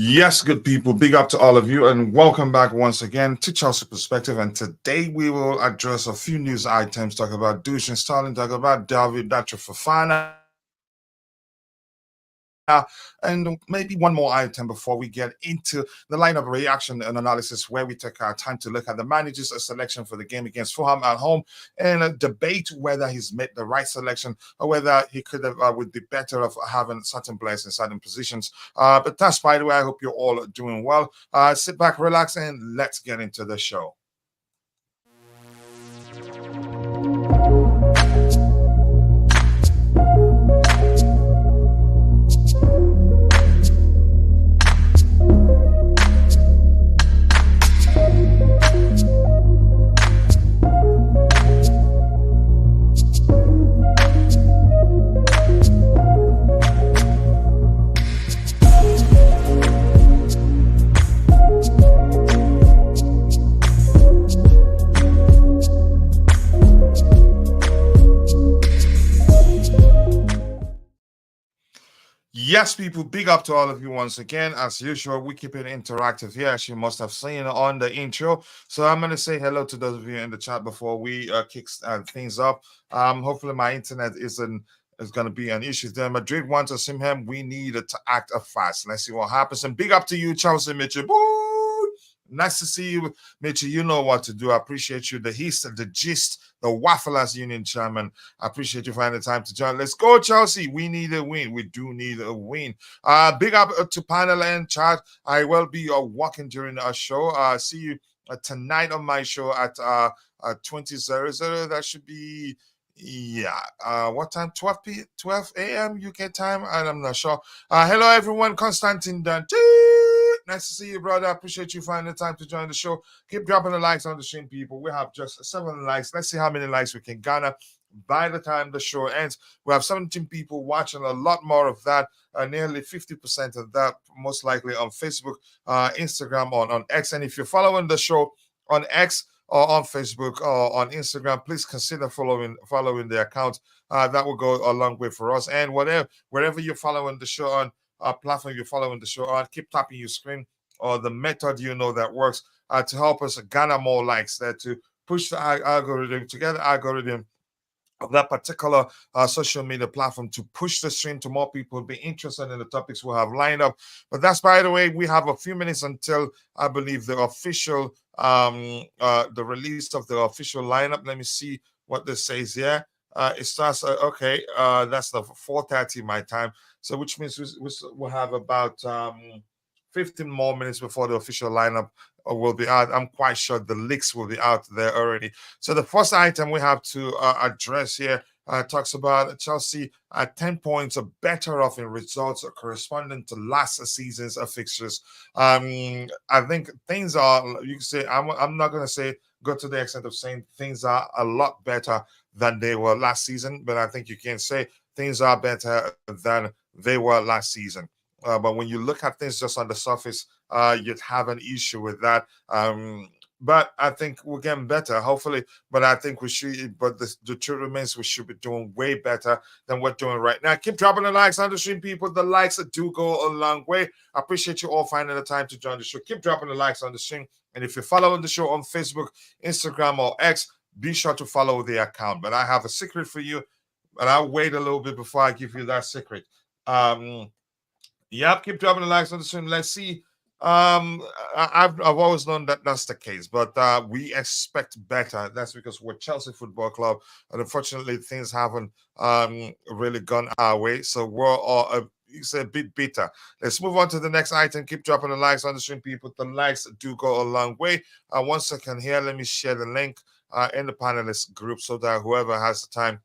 Yes, good people. Big up to all of you, and welcome back once again to Chelsea Perspective. And today we will address a few news items. Talk about Dusan Stalin, talk about David Datra Fafana, and maybe one more item before we get into the lineup reaction and analysis, where we take our time to look at the manager's selection for the game against Fulham at home and debate whether he's made the right selection or whether he could have would be better of having certain players in certain positions. But that's, by the way, I hope you're all doing well. Sit back, relax, and let's get into the show. Yes, people, big up to all of you once again. As usual, we keep it interactive here, as you must have seen on the intro. So I'm going to say hello to those of you in the chat before we kick things up. Hopefully my internet is going to be an issue there. Madrid wants us in him. We need to act fast. Let's see what happens. And big up to you, Chelsea Mitchell. Woo! Nice to see you, Mitchell. You know what to do. I appreciate you. The East, the Gist, the Wafflers Union Chairman. I appreciate you finding the time to join. Let's go, Chelsea. We need a win. We do need a win. Big up to panel and chat. I will be walking during our show. See you tonight on my show at 20:00. That should be what time? 12 a.m. UK time, and I'm not sure. Hello everyone, Constantine Dante. Nice to see you, brother. I appreciate you finding the time to join the show. Keep dropping the likes on the stream, people. We have just 7 likes. Let's see how many likes we can garner by the time the show ends. We have 17 people watching, a lot more of that, nearly 50% of that, most likely on Facebook, Instagram, on X. And if you're following the show on X or on Facebook or on Instagram, please consider following the account. That will go a long way for us. And wherever you're following the show on, platform you're following the show on, keep tapping your screen or the method that works to help us garner more likes there, to push the algorithm, to get the algorithm of that particular social media platform to push the stream to more people be interested in the topics we have lined up. But that's, by the way, we have a few minutes until I believe the official the release of the official lineup. Let me see what this says here. It starts okay. That's the 4:30 my time, so which means we'll have about 15 more minutes before the official lineup will be out. I'm quite sure the leaks will be out there already. So the first item we have to address here talks about Chelsea at 10 points are better off in results corresponding to last season's fixtures. I think things are, you can say, I'm not going to say go to the extent of saying things are a lot better than they were last season, but I think you can say things are better than they were last season. But when you look at things just on the surface, you'd have an issue with that. But I think we're getting better, hopefully. But I think we should. But the truth remains, we should be doing way better than we're doing right now. Keep dropping the likes on the stream, people. The likes do go a long way. I appreciate you all finding the time to join the show. Keep dropping the likes on the stream. And if you're following the show on Facebook, Instagram, or X, be sure to follow the account. But I have a secret for you, and I'll wait a little bit before I give you that secret. Yep, keep dropping the likes on the stream. Let's see. I've always known that that's the case, but we expect better. That's because we're Chelsea Football Club, and unfortunately, things haven't really gone our way. So we're all it's a bit bitter. Let's move on to the next item. Keep dropping the likes on the stream, people. The likes do go a long way. 1 second here. Let me share the link in the panelist group so that whoever has the time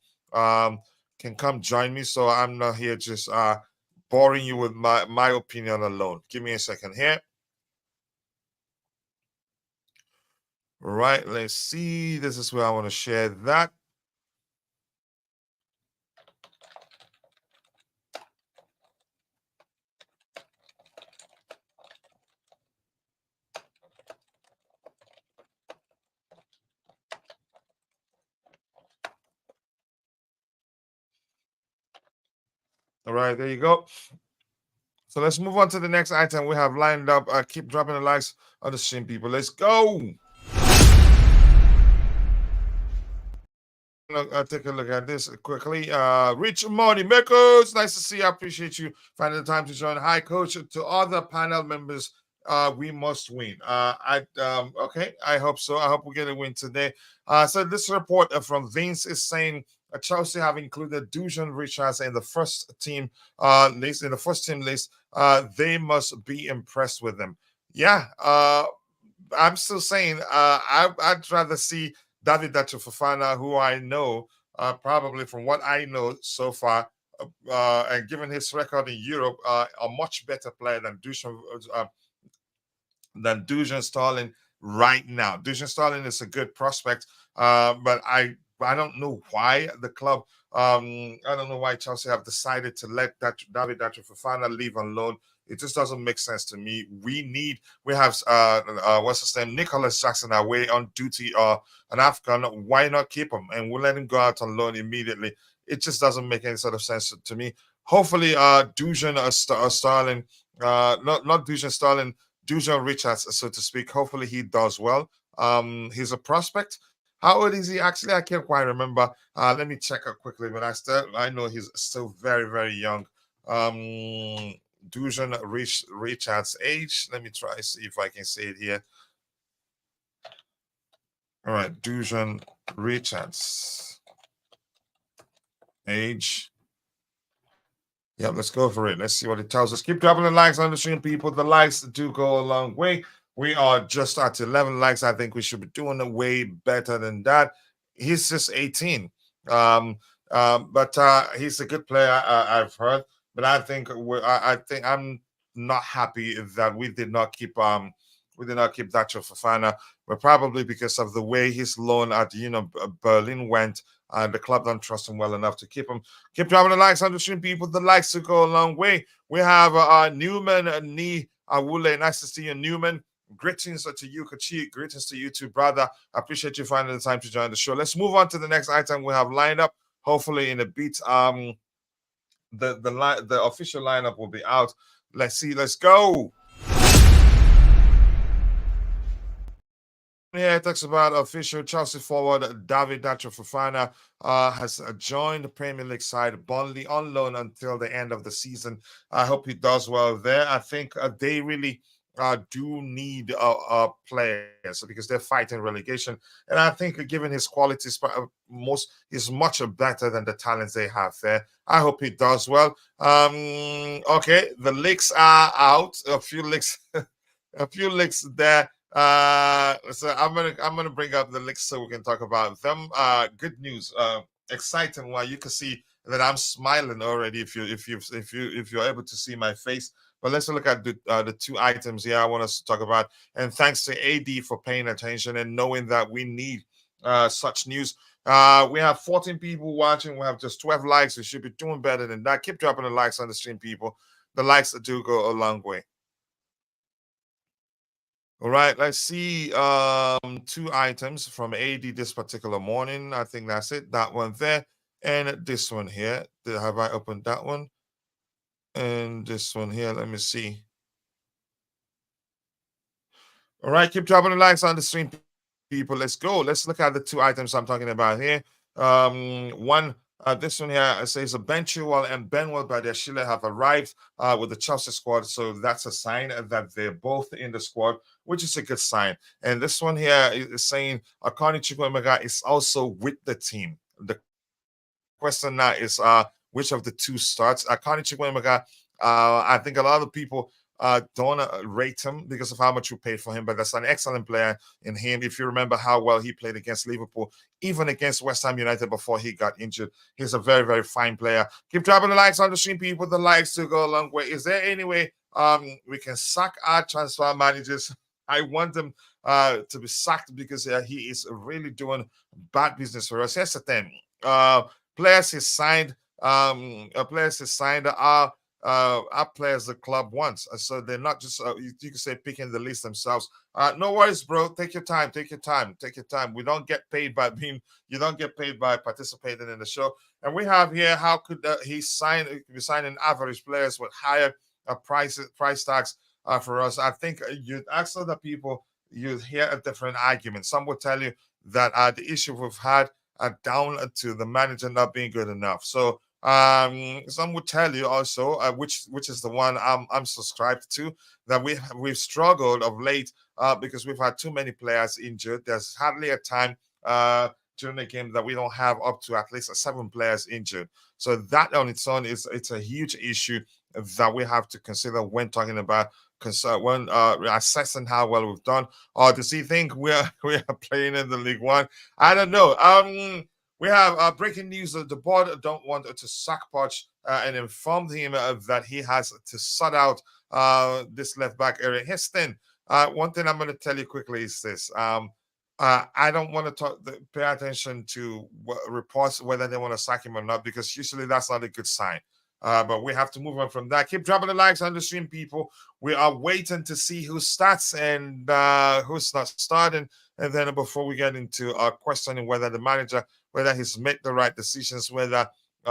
can come join me. So I'm not here just boring you with my opinion alone. Give me a second here. Right, let's see. This is where I want to share that. All right, there you go. So let's move on to the next item we have lined up. Keep dropping the likes on the stream, people. Let's go. Take a look at this quickly. Rich Money Makers, nice to see you. I appreciate you finding the time to join. Hi, coach. To other panel members, we must win. Okay, I hope so. I hope we get a win today. So this report from Vince is saying Chelsea have included Dujan Richards in the first team list. In the first team list, they must be impressed with them. Yeah. I'm still saying I'd rather see David Dacho Fofana, who I know probably from what I know so far, and given his record in Europe, a much better player than Dujan Starlin right now. Dujan Starlin is a good prospect, but I don't know why the club. I don't know why Chelsea have decided to let that David Dacho Fofana leave on loan. It just doesn't make sense to me. We have what's his name, Nicholas Jackson away on duty an African. Why not keep him and we'll let him go out on loan immediately? It just doesn't make any sort of sense to me. Hopefully, Dujan Starlin, not Dujan Starlin, Dujan Richards, so to speak. Hopefully, he does well. He's a prospect. How old is he? Actually, I can't quite remember. Let me check out quickly, but I know he's still very, very young. Dujan Richards' age. Let me try see if I can say it here. All right, Dujan Richards' age. Yeah, let's go for it. Let's see what it tells us. Keep dropping the likes on the stream, people. The likes do go a long way. We are just at 11 likes. I think we should be doing it way better than that. He's just 18. But he's a good player, I've heard. But I think I'm not happy that we did not keep Dacho Fofana, but probably because of the way his loan at Berlin went. The club don't trust him well enough to keep him. Keep dropping the likes on the stream, people. The likes to go a long way. We have Newman Ni Awule. Nice to see you, Newman. Greetings to you, Kachi. Greetings to you too, brother. I appreciate you finding the time to join the show. Let's move on to the next item we have lined up. Hopefully, in a bit, the official lineup will be out. Let's see. Let's go. Yeah, it talks about official Chelsea forward David Dacho Fofana has joined the Premier League side Burnley on loan until the end of the season. I hope he does well there. I think they really do need players because they're fighting relegation, and I think given his qualities, he's much better than the talents they have there. I hope he does well. Okay, the leaks are out. A few leaks, a few leaks there. So I'm gonna bring up the links so we can talk about them. Good news, exciting one. You can see that I'm smiling already if you're able to see my face. But let's look at the two items here I want us to talk about. And thanks to AD for paying attention and knowing that we need such news. We have 14 people watching. We have just 12 likes. We should be doing better than that. Keep dropping the likes on the stream, people. The likes do go a long way. All right, let's see. Two items from AD this particular morning. I think that's it. That one there, and this one here. Have I opened that one? And this one here. Let me see. All right, keep dropping the likes on the stream, people. Let's go. Let's look at the two items I'm talking about here. One, this one here says Benchua and Benwell Badiashile have arrived with the Chelsea squad. So that's a sign that they're both in the squad, which is a good sign. And this one here is saying Akani Chukwuemeka is also with the team. The question now is which of the two starts? Akani Chukwuemeka, I think a lot of people don't rate him because of how much we paid for him, but that's an excellent player in him. If you remember how well he played against Liverpool, even against West Ham United before he got injured, he's a very, very fine player. Keep dropping the likes on the stream, people. The likes to go a long way. Is there any way we can sack our transfer managers? I want them to be sacked because he is really doing bad business for us. Here's the thing. Players he signed, are players the club wants. So they're not just you can say picking the list themselves. No worries, bro. Take your time. Take your time. Take your time. We don't get paid by being. You don't get paid by participating in the show. And we have here. How could he sign? Be signing average players with higher price tags for us. I think you'd ask other people, you'd hear a different argument. Some would tell you that the issue we've had down to the manager not being good enough. So some would tell you also, which is the one I'm subscribed to, that we've struggled of late because we've had too many players injured. There's hardly a time during the game that we don't have up to at least 7 players injured. So that on its own it's a huge issue that we have to consider when talking about when assessing how well we've done. Or does he think we are playing in the League One? I don't know. We have breaking news that the board don't want to sack Poch and informed him that he has to sort out this left back area. Heston, one thing I'm going to tell you quickly is this. I don't want to pay attention to reports whether they want to sack him or not, because usually that's not a good sign. But we have to move on from that. Keep dropping the likes on the stream, people. We are waiting to see who starts and who's not starting. And then before we get into questioning whether the manager, whether he's made the right decisions, whether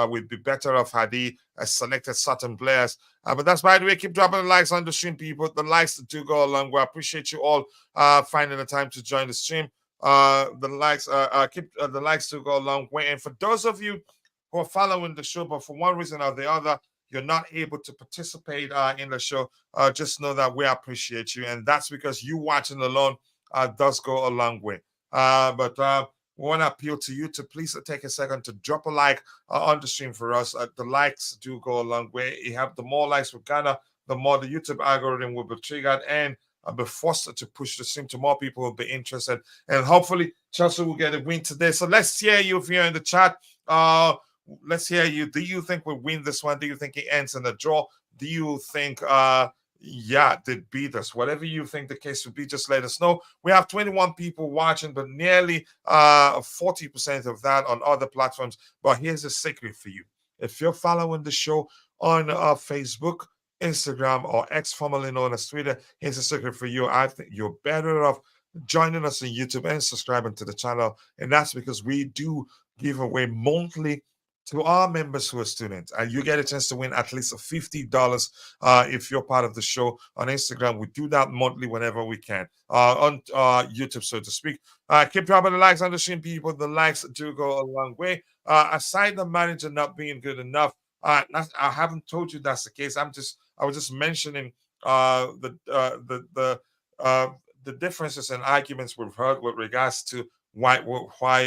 we'd be better off had he selected certain players. But that's, by the way, keep dropping the likes on the stream, people. The likes do go along. We appreciate you all finding the time to join the stream. The likes keep the likes to go along way. And for those of you who are following the show, but for one reason or the other, you're not able to participate in the show, just know that we appreciate you. And that's because you watching alone does go a long way. But we want to appeal to you to please take a second to drop a like on the stream for us. The likes do go a long way. You have the more likes we garner, the more the YouTube algorithm will be triggered and be forced to push the stream to more people who will be interested. And hopefully Chelsea will get a win today. So let's hear you if you're in the chat. Let's hear you. Do you think we win this one? Do you think it ends in a draw? Do you think they beat us? Whatever you think the case would be, just let us know. We have 21 people watching, but nearly 40% of that on other platforms. But here's a secret for you. If you're following the show on Facebook, Instagram, or X, formerly known as Twitter, here's a secret for you. I think you're better off joining us on YouTube and subscribing to the channel. And that's because we do give away monthly to our members who are students, and you get a chance to win at least $50 if you're part of the show on Instagram. We do that monthly whenever we can on YouTube, so to speak. Keep dropping the likes on the stream, people. The likes do go a long way. Aside the manager not being good enough, I haven't told you that's the case. I was just mentioning the differences and arguments we've heard with regards to why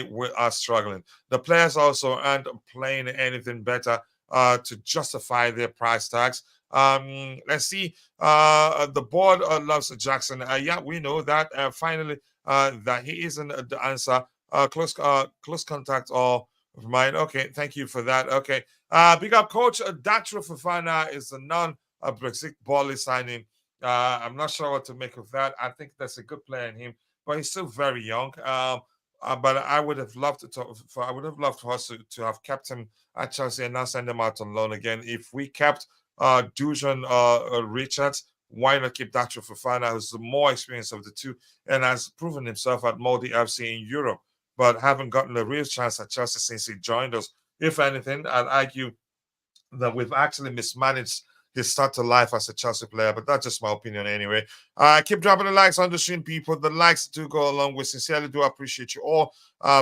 we are struggling. The players also aren't playing anything better to justify their price tags. Let's see. The board loves Jackson. Yeah, we know that. Finally, that he isn't the answer. Close contact or mine. Okay, thank you for that. Okay. Big up, coach. Datro Fofana is a non-Brexit Bally signing. I'm not sure what to make of that. I think that's a good player in him, but he's still very young. But I would have loved I would have loved for us to have kept him at Chelsea and not send him out on loan again. If we kept Dujan Richards, why not keep Dacho Fofana, who's the more experienced of the two and has proven himself at Molde FC in Europe, but haven't gotten a real chance at Chelsea since he joined us. If anything, I'd argue that we've actually mismanaged his start to life as a Chelsea player, but that's just my opinion anyway. Keep dropping the likes on the stream, people. The likes do go along. We sincerely do appreciate you all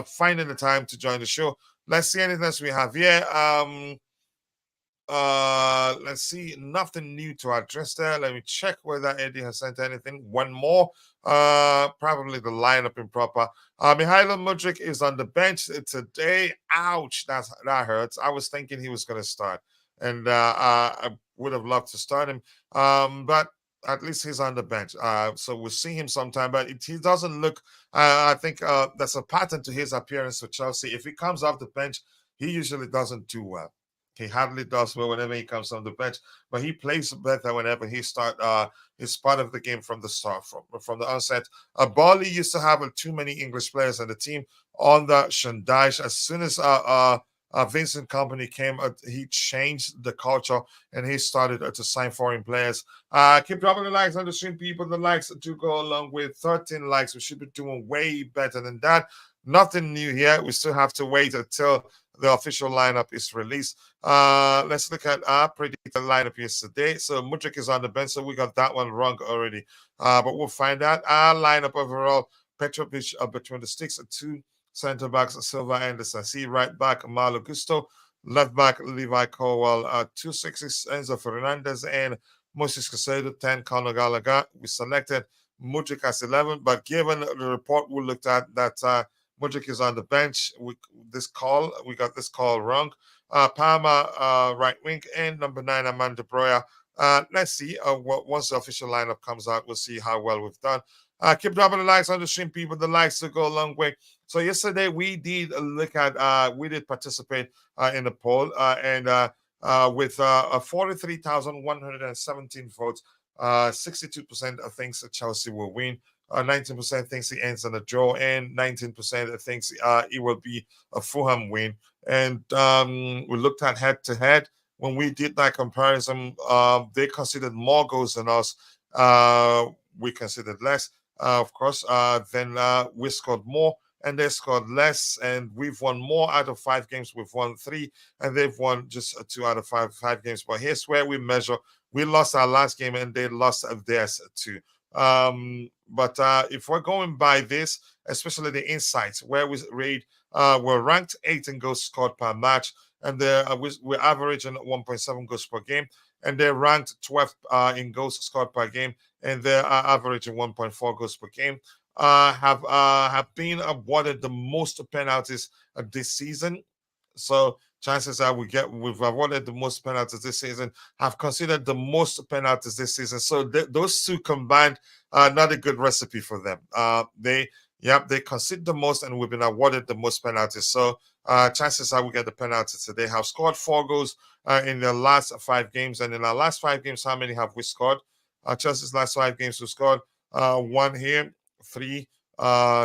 finding the time to join the show. Let's see anything else we have here. Let's see, nothing new to address there. Let me check whether Eddie has sent anything. One more, probably the lineup improper. Mihailo Mudryk is on the bench today. Ouch, that hurts. I was thinking he was going to start, and I would have loved to start him, but at least he's on the bench. So we'll see him sometime, but he doesn't look, I think that's a pattern to his appearance for Chelsea. If he comes off the bench, he usually doesn't do well. He hardly does well whenever he comes on the bench, but he plays better whenever he he's part of the game from the start, from the onset. Bali used to have too many English players on the team on the Shandai. As soon as Vincent Company came, he changed the culture and he started to sign foreign players. Keep dropping the likes on the stream, people. The likes do go along with 13 likes. We should be doing way better than that. Nothing new here. We still have to wait until the official lineup is released. Let's look at our predicted lineup yesterday. So Mudryk is on the bench, so we got that one wrong already. But we'll find out. Our lineup overall: Petrovic between the sticks, two centre backs, Silva and the Sassi, right back, Malo Gusto, left back, Levi Colwell, two sixes, Enzo Fernandez, and Moses Caicedo, 10, Conor Gallagher. We selected Mudryk as 11, but given the report we looked at that Mudryk is on the bench, we got this call wrong. Palmer, right wing, and number 9, Amanda Broya. Let's see. Once the official lineup comes out, we'll see how well we've done. Keep dropping the likes on the stream, people. The likes will go a long way. So yesterday we did look at, we did participate in the poll, and with 43,117 votes, 62% thinks Chelsea will win. 19% thinks it ends on a draw, and 19% thinks it will be a Fulham win. And we looked at head to head. When we did that comparison, they considered more goals than us. We considered less, of course. Then we scored more, and they scored less. And we've won more out of 5 games. We've won 3, and they've won just 2 out of 5 games. But here's where we measure. We lost our last game, and they lost theirs too. But if we're going by this, especially the insights, where we read we're ranked 8 in goals scored per match, and we're averaging 1.7 goals per game, and they're ranked 12th in goals scored per game, and they're averaging 1.4 goals per game. Have been awarded the most penalties this season. So chances are we've awarded the most penalties this season, have considered the most penalties this season. So those two combined are not a good recipe for them. They concede the most, and we've been awarded the most penalties. So chances are we get the penalties. So they have scored 4 goals in the last 5 games, and in our last 5 games, how many have we scored? Chelsea's last 5 games we scored 1 here, 3,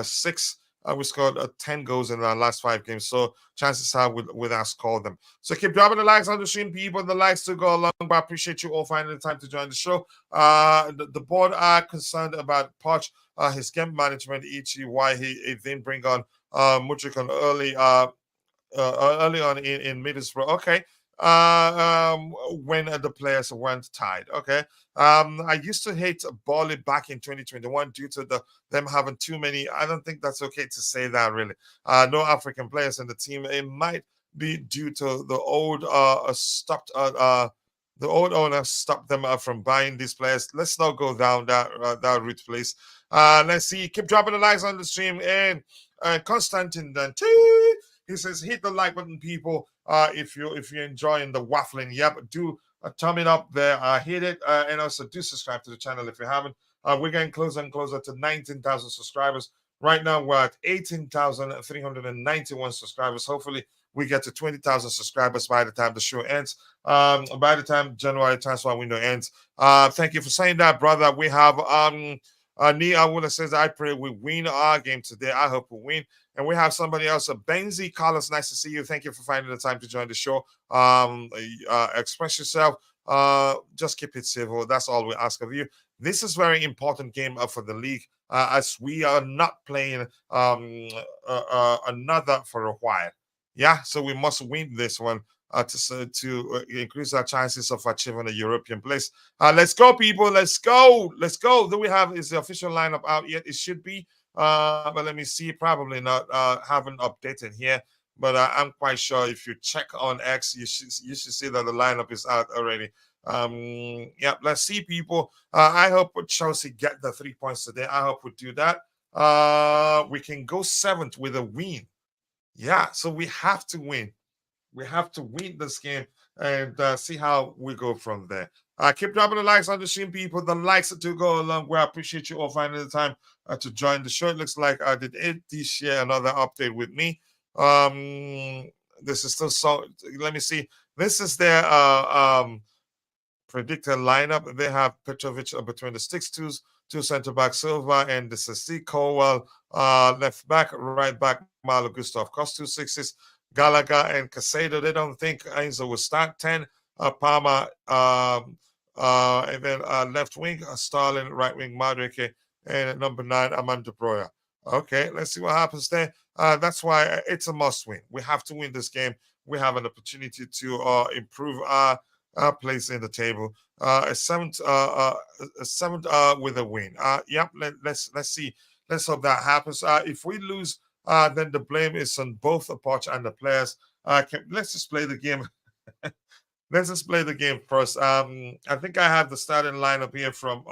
6. We scored 10 goals in our last 5 games. So chances are with us call them. So keep dropping the likes on the stream, people. The likes to go along. But I appreciate you all finding the time to join the show. The board are concerned about Poch, his game management, why he didn't bring on Mudryk early on in Middlesbrough. Okay. When the players weren't tied. Okay. I used to hate Bali back in 2021 due to them having too many. I don't think that's okay to say that, really. No African players in the team. It might be due to the old the old owner stopped them from buying these players. Let's not go down that route, please. Let's see. Keep dropping the likes on the stream. And Constantine Dante, he says, hit the like button, people. If you're enjoying the waffling, do a thumb it up there. Hit it, and also do subscribe to the channel if you haven't. We're getting closer and closer to 19,000 subscribers. Right now, we're at 18,391 subscribers. Hopefully, we get to 20,000 subscribers by the time the show ends. By the time January transfer window ends. Thank you for saying that, brother. We have Nia Wula says, I pray we win our game today. I hope we win. And we have somebody else, Benzi Carlos. Nice to see you. Thank you for finding the time to join the show. Express yourself. Just keep it civil. That's all we ask of you. This is very important game for the league, as we are not playing another for a while. Yeah, so we must win this one to increase our chances of achieving a European place. Let's go, people. Let's go. Let's go. Do we have, is the official lineup out yet? It should be. But let me see. Probably not. Haven't updated here. But I'm quite sure if you check on X, you should see that the lineup is out already. Yeah, let's see, people. I hope Chelsea get the 3 points today. I hope we do that. We can go 7th with a win. Yeah, so we have to win. We have to win this game and see how we go from there. Keep dropping the likes on the stream, people. The likes to go along. We appreciate you all finding the time to join the show. It looks like I did share another update with me. This is still so. Let me see. This is their predicted lineup. They have Petrovic between the sticks, two center back, Silva and the Sassi, Colwell, left back, right back, Malo Gusto. Of course, 2 6s. Gallagher and Caicedo. They don't think Enzo will start. 10, Palmer, and then left wing, Starling, right wing, Madrike, and number 9, Amanda Broya. Okay, let's see what happens there. That's why it's a must win. We have to win this game. We have an opportunity to improve our place in the table. A seventh with a win. Yep. Let's see. Let's hope that happens. If we lose, then the blame is on both the coach and the players. Let's just play the game. Let's just play the game first. I think I have the starting lineup here from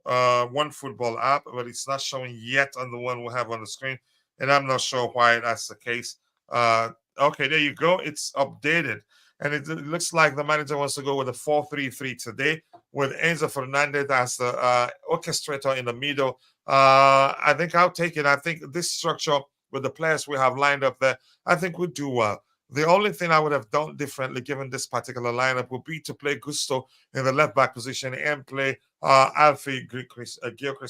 one football app, but it's not showing yet on the one we have on the screen, and I'm not sure why that's the case. Uh, okay, there you go. It's updated, and it looks like the manager wants to go with a 4-3-3 today, with Enzo Fernandez as the orchestrator in the middle. I think I'll take it. I think this structure with the players we have lined up there, I think we'll do well. The only thing I would have done differently, given this particular lineup, would be to play Gusto in the left back position and play Alfie Gilchrist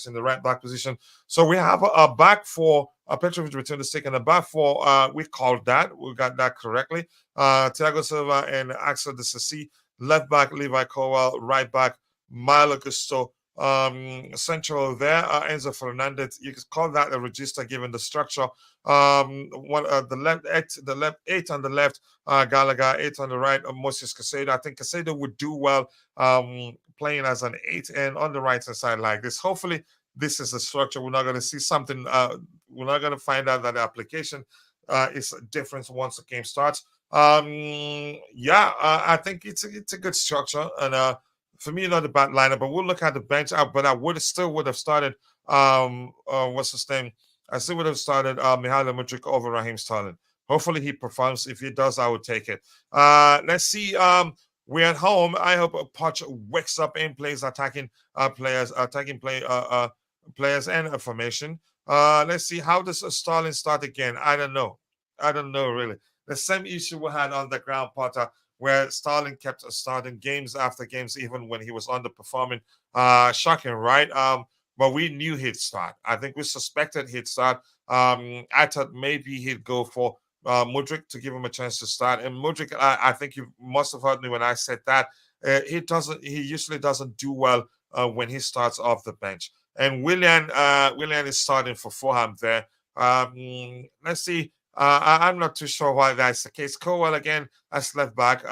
in the right back position. So we have a back four, Petrovic between the stick and a back four. We called that. We got that correctly. Thiago Silva and Axel de Sassi, left back Levi Cowell, right back Milo Gusto. Central there, Enzo Fernandez. You could call that a register given the structure. The left eight on the left, Gallagher, eight on the right, Moses Casado. I think Casado would do well playing as an eight and on the right hand side like this. Hopefully, this is the structure. We're not going to see something. We're not going to find out that the application is different once the game starts. I think it's a good structure and for me, not a bad lineup, but we'll look at the bench out. But I would have started what's his name? I still would have started Mihailo Mudryk over Raheem Sterling. Hopefully he performs. If he does, I would take it. Let's see. We're at home. I hope Poch wakes up and plays attacking players and a formation. Let's see, how does Sterling start again? I don't know. I don't know really. The same issue we had on the ground, Potter, where Sterling kept starting games after games, even when he was underperforming. Shocking, right? But we knew he'd start. I think we suspected he'd start. I thought maybe he'd go for Mudryk to give him a chance to start. And Mudryk, I think you must have heard me when I said that. He usually doesn't do well when he starts off the bench. And Willian is starting for Fulham there. Let's see. I'm not too sure why that's the case. Cowell again as left back.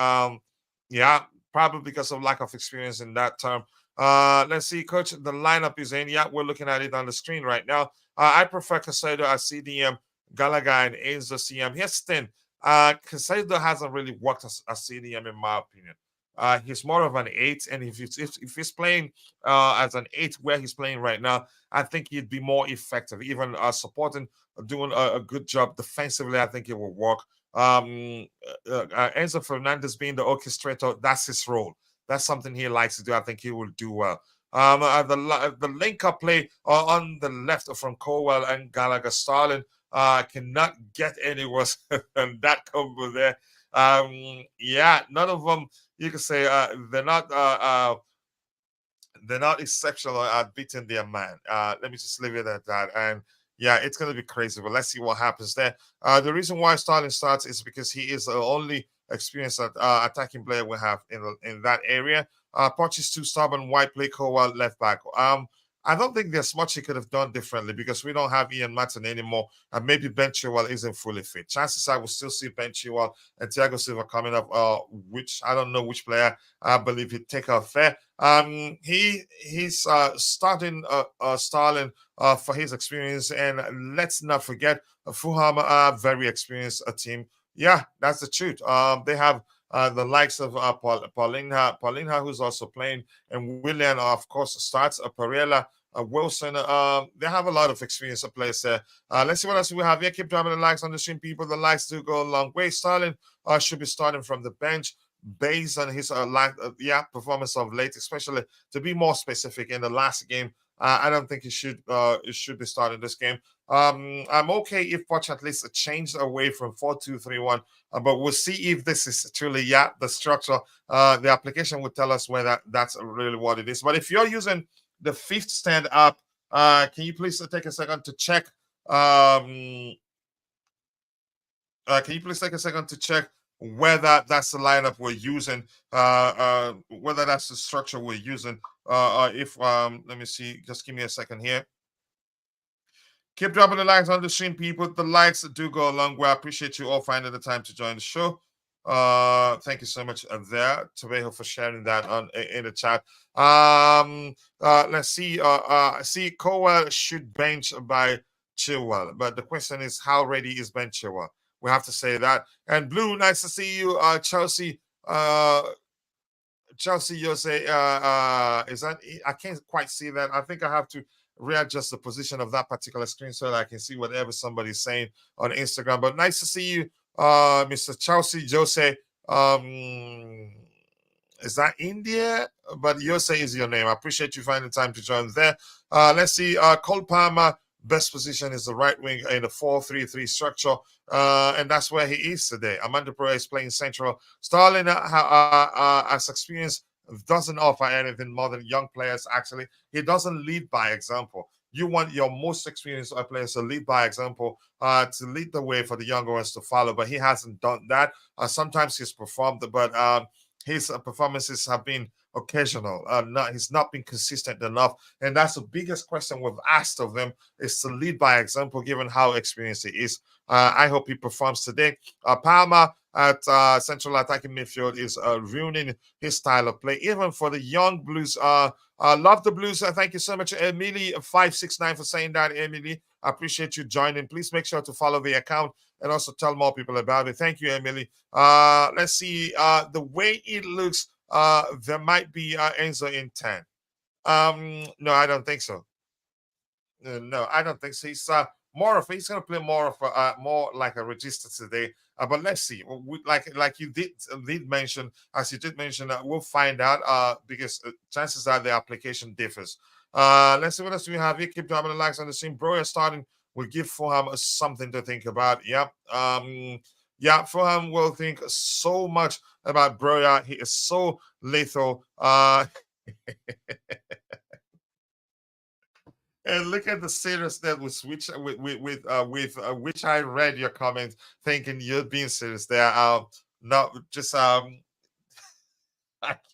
Yeah, probably because of lack of experience in that term. Let's see, coach. The lineup is in. Yeah, we're looking at it on the screen right now. I prefer Casado as CDM, Gallagher and Enzo CM. Here's Stin. Casado hasn't really worked as CDM in my opinion. He's more of an eight, and if he's playing as an eight where he's playing right now, I think he'd be more effective. Even supporting, doing a good job defensively, I think it will work. Enzo Fernandez being the orchestrator, that's his role. That's something he likes to do. I think he will do well. The link up play on the left from Cowell and Gallagher Starling cannot get any worse than that combo there. None of them you can say they're not exceptional at beating their man. Let me just leave it at that. And yeah, it's going to be crazy, but let's see what happens there. The reason why Starling starts is because he is the only experienced attacking player we have in that area. Poch is too stubborn. White play Cowell left back. I don't think there's much he could have done differently because we don't have Ian Martin anymore, and maybe Ben Chilwell isn't fully fit. Chances are we'll still see Ben Chilwell and Thiago Silva coming up. Which I don't know which player I believe he'd take off there. He's starting Starling for his experience, and let's not forget Fulham are very experienced team. Yeah, that's the truth. They have the likes of Paulinha, who's also playing, and Willian, of course, starts. Perella, Wilson. They have a lot of experience of players there. Let's see what else we have here. Keep dropping the likes on the stream, people. The likes do go a long way. Starling should be starting from the bench based on his performance of late, especially to be more specific in the last game. I don't think he should be starting this game. I'm okay if Poch at least changed away from 4-2-3-1, but we'll see if this is truly the structure. The application will tell us whether that's really what it is. But if you're using the fifth stand up, can you please take a second to check? Can you please take a second to check whether that's the lineup we're using, whether that's the structure we're using? If let me see, just give me a second here. Keep dropping the likes on the stream, people. The likes do go a long way. I appreciate you all finding the time to join the show. Thank you so much there, Tobejo, for sharing that on in the chat. Let's see. See, Cowell should bench by Chilwell, but the question is, how ready is Ben Chilwell? We have to say that. And Blue, nice to see you. Chelsea. Chelsea, you say, is that? I can't quite see that. I think I have to readjust the position of that particular screen so that I can see whatever somebody's saying on Instagram. But nice to see you, Mr. Chelsea Jose. Is that India? But Jose is your name. I appreciate you finding time to join there. Let's see. Cole Palmer, best position is the right wing in the 4-3-3 structure. And that's where he is today. Amanda Pereira is playing central. Starling has experience, doesn't offer anything more than young players, actually. He doesn't lead by example. You want your most experienced players to lead by example, to lead the way for the younger ones to follow, but he hasn't done that. Sometimes he's performed, but his performances have been occasional. He's not been consistent enough, and that's the biggest question we've asked of him, is to lead by example, given how experienced he is. I hope he performs today. Palmer at central attacking midfield is ruining his style of play, even for the young Blues. Love the Blues. Thank you so much, Emily569, for saying that. Emily, I appreciate you joining. Please make sure to follow the account and also tell more people about it. Thank you, Emily. Let's see. The way it looks, there might be Enzo in 10. No, I don't think so. No, I don't think so. He's going to play more like a register today. But let's see. Like you did mention, as you did mention, we'll find out. Because chances are the application differs. Let's see what else we have here. Keep dropping the likes on the stream. Bro, starting will give Fulham something to think about. Yep. Yeah, Fulham will think so much about Broya. He is so lethal. And look at the seriousness with which I read your comments, thinking you're being serious there. No, just I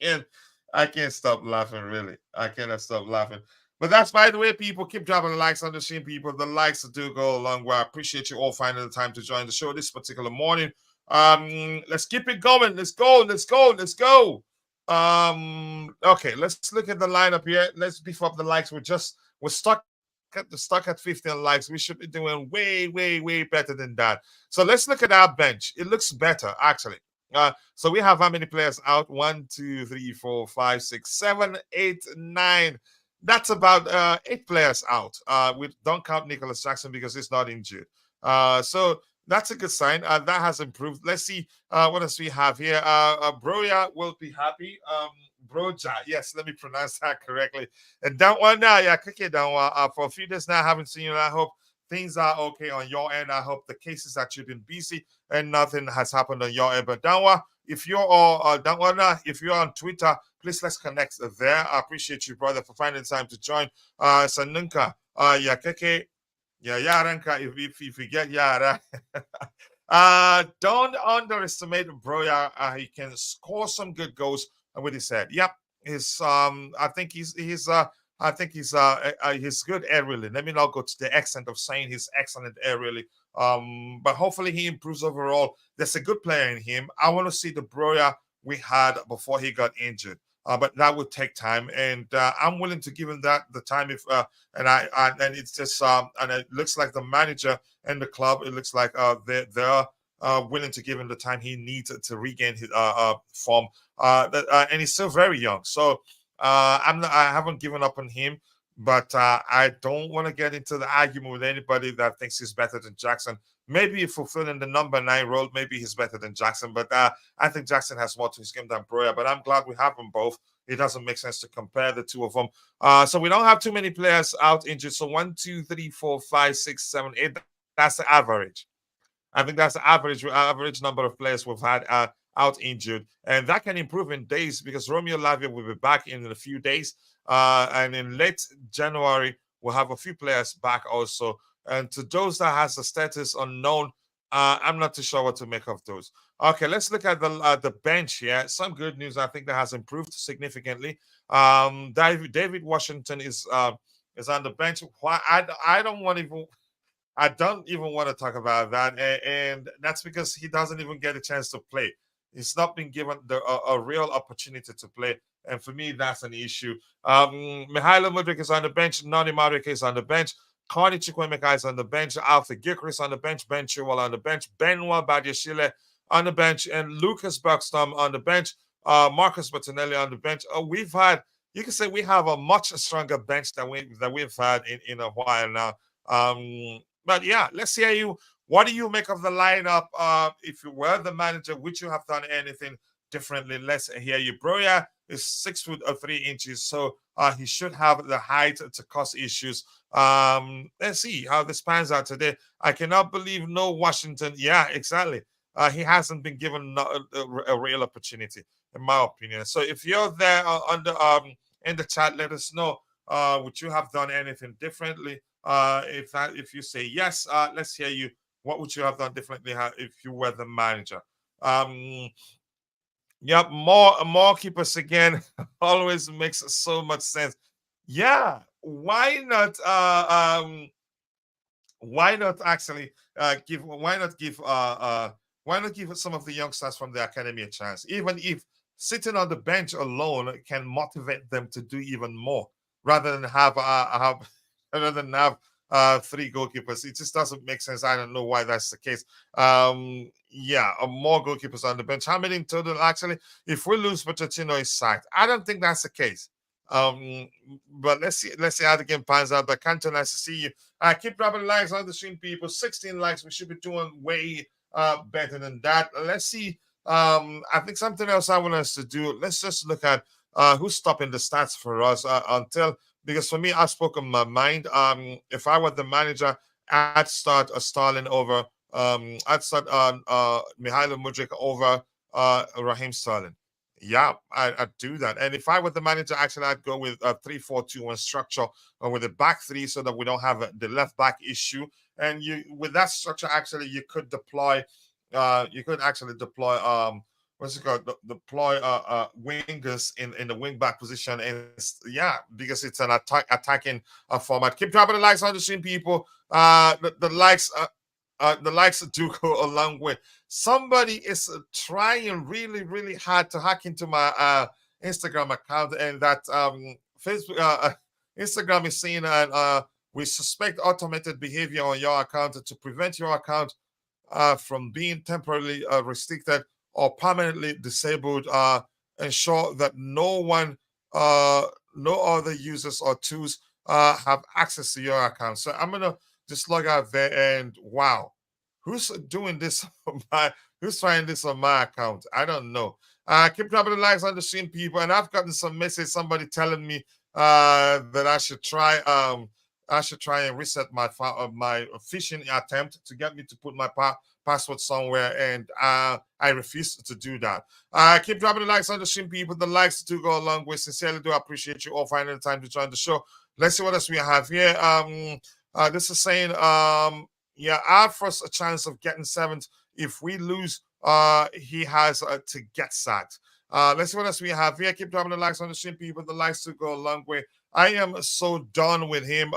can't I can't stop laughing, really. I cannot stop laughing. But that's, by the way, people, keep dropping the likes on the stream, people. The likes do go a long way. I appreciate you all finding the time to join the show this particular morning. Let's keep it going. Let's go. Let's go. Let's go. Okay, let's look at the lineup here. Let's beef up the likes. We're stuck at 15 likes. We should be doing way, way, way better than that. So let's look at our bench. It looks better, actually. So we have how many players out? 1, 2, 3, 4, 5, 6, 7, 8, 9. That's about 8 players out. We don't count Nicholas Jackson because he's not injured. So that's a good sign. That has improved. Let's see what else we have here. Broya will be happy. Broja, yes, let me pronounce that correctly. And that one now, yeah, click it down. For a few days now, I haven't seen you. I hope things are okay on your end. I hope the cases that you've been busy and nothing has happened on your end. But Danwa, if you're all Danwana, if you're on Twitter, please let's connect there. I appreciate you, brother, for finding time to join. Sanunka, Yakeke, yeah, Yaranka, if you get Yara. Don't underestimate Broya. He can score some good goals with his head. Yep, I think he's good aerially. Let me not go to the extent of saying he's excellent aerially. But hopefully he improves overall. There's a good player in him. I want to see the Broya we had before he got injured. But that would take time, and I'm willing to give him that the time. If and it's just and it looks like the manager and the club, it looks like they're willing to give him the time he needs to regain his form. And he's still very young, so I haven't given up on him. But I don't want to get into the argument with anybody that thinks he's better than Jackson. Maybe fulfilling the number 9 role, maybe he's better than Jackson. But I think Jackson has more to his game than Broya. But I'm glad we have them both. It doesn't make sense to compare the two of them. So we don't have too many players out injured. So 1, 2, 3, 4, 5, 6, 7, 8. That's the average. I think that's the average number of players we've had out injured. And that can improve in days because Romeo Lavia will be back in a few days. And in late January, we'll have a few players back also. And to those that has the status unknown, I'm not too sure what to make of those. Okay, let's look at the bench here. Some good news, I think, that has improved significantly. David Washington is on the bench. Why I don't want even I don't even want to talk about that, and that's because he doesn't even get a chance to play. He's not been given a real opportunity to play, and for me, that's an issue. Mihailo Mudryk is on the bench. Nani Madueke is on the bench. Carney Chukwemeka is on the bench. Alfred Gilchrist on the bench. Ben Chilwell on the bench. Benoit Badiashile on the bench, and Lucas Buxton on the bench. Marcus Martinelli on the bench. We've had, you can say, we have a much stronger bench than we've had in a while now. But yeah, let's hear you. What do you make of the lineup? If you were the manager, would you have done anything differently? Let's hear you. Broya is 6 foot 3 inches, so he should have the height to cause issues. Let's see how this pans out today. I cannot believe no Washington. Yeah, exactly. He hasn't been given a real opportunity, in my opinion. So if you're there in the chat, let us know. Would you have done anything differently? If you say yes, let's hear you. What would you have done differently if you were the manager? Um, yep, more keepers again always makes so much sense. Yeah, why not actually give why not give some of the youngsters from the academy a chance, even if sitting on the bench alone can motivate them to do even more, rather than have rather than have three goalkeepers. It just doesn't make sense. I don't know why that's the case. Yeah, more goalkeepers on the bench. How many in total? Actually, if we lose, Pochettino is sacked. I don't think that's the case. But let's see how the game pans out. But Canto, nice to see you. Keep dropping likes on the stream, people. 16 likes. We should be doing way better than that. Let's see. I think something else I want us to do. Let's just look at who's stopping the stats for us until, because for me, I spoke on my mind. If I were the manager, I'd start Stalin over. I'd start Mihailo Mudryk over Raheem Sterling. Yeah, I'd do that. And if I were the manager, actually, I'd go with a 3-4-2-1 structure with a back three, so that we don't have the left back issue. And you, with that structure, actually, you could actually deploy what's it called? Deploy wingers in the wing back position, and yeah, because it's an attacking format. Keep dropping the likes on the stream, people. The likes do go a long way. Somebody is trying really, really hard to hack into my Instagram account, and that Facebook Instagram is saying that we suspect automated behavior on your account to prevent your account from being temporarily restricted or permanently disabled. Ensure that no other users or tools have access to your account. So I'm gonna just log out there, and wow, who's doing this on who's trying this on my account? I don't know. Keep dropping the likes on the stream, people, and I've gotten some message, somebody telling me that I should try and reset my phishing attempt to get me to put my password somewhere, and I refuse to do that. Keep dropping the likes on the stream, people. The likes do go a long way. Sincerely do appreciate you all finding the time to join the show. Let's see what else we have here. This is saying, yeah, our first chance of getting seventh. If we lose, he has to get sacked. Let's see what else we have here. Keep dropping the likes on the stream, people. The likes do go a long way. I am so done with him.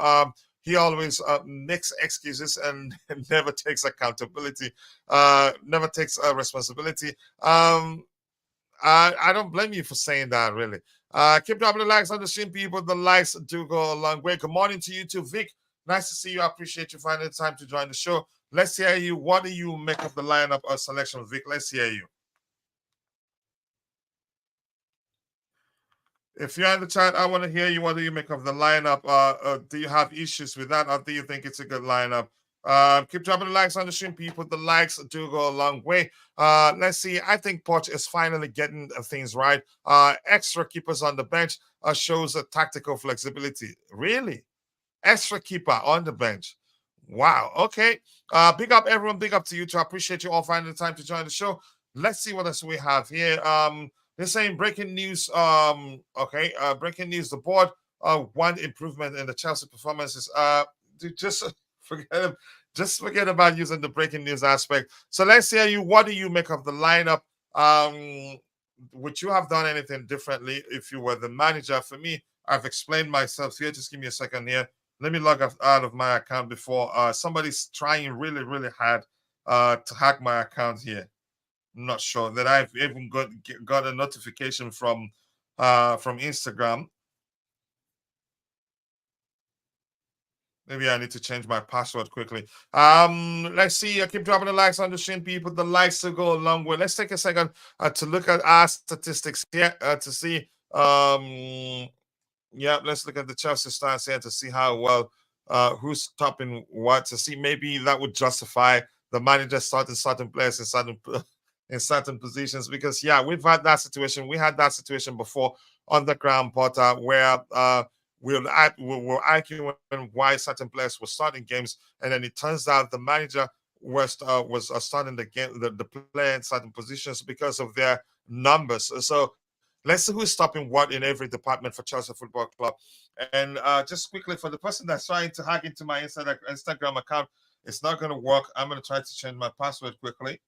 He always makes excuses and never takes accountability, never takes responsibility. I don't blame you for saying that, really. Keep dropping the likes on the stream, people. The likes do go a long way. Good morning to you too, Vic. Nice to see you. I appreciate you finding the time to join the show. Let's hear you. What do you make of the lineup selection, Vic? Let's hear you. If you're in the chat, I want to hear you. What do you make of the lineup? Do you have issues with that, or do you think it's a good lineup? Keep dropping the likes on the stream, people. The likes do go a long way. Let's see. I think Poch is finally getting things right. Extra keepers on the bench shows a tactical flexibility. Really? Extra keeper on the bench. Wow. Okay. Big up, everyone. Big up to you too. I appreciate you all finding the time to join the show. Let's see what else we have here. They're saying breaking news. Okay. Breaking news. The board want improvement in the Chelsea performances. Just forget forget about using the breaking news aspect. So let's hear you. What do you make of the lineup? Would you have done anything differently if you were the manager? For me, I've explained myself here. Just give me a second here. Let me log out of my account before somebody's trying really, really hard to hack my account here. I'm not sure that I've even got a notification from Instagram. Maybe I need to change my password quickly. Let's see. I keep dropping the likes on the stream, people. The likes to go a long way. Let's take a second to look at our statistics here to see. Yeah, let's look at the Chelsea stars here to see how well who's topping what, to see maybe that would justify the manager starting certain players in certain in certain positions, because yeah, we've had that situation. We had that situation before on the ground, Potter, where we're arguing why certain players were starting games, and then it turns out the manager was starting the game, the player in certain positions because of their numbers. So let's see who's stopping what in every department for Chelsea Football Club. And just quickly, for the person that's trying to hack into my Instagram account, it's not going to work. I'm going to try to change my password quickly.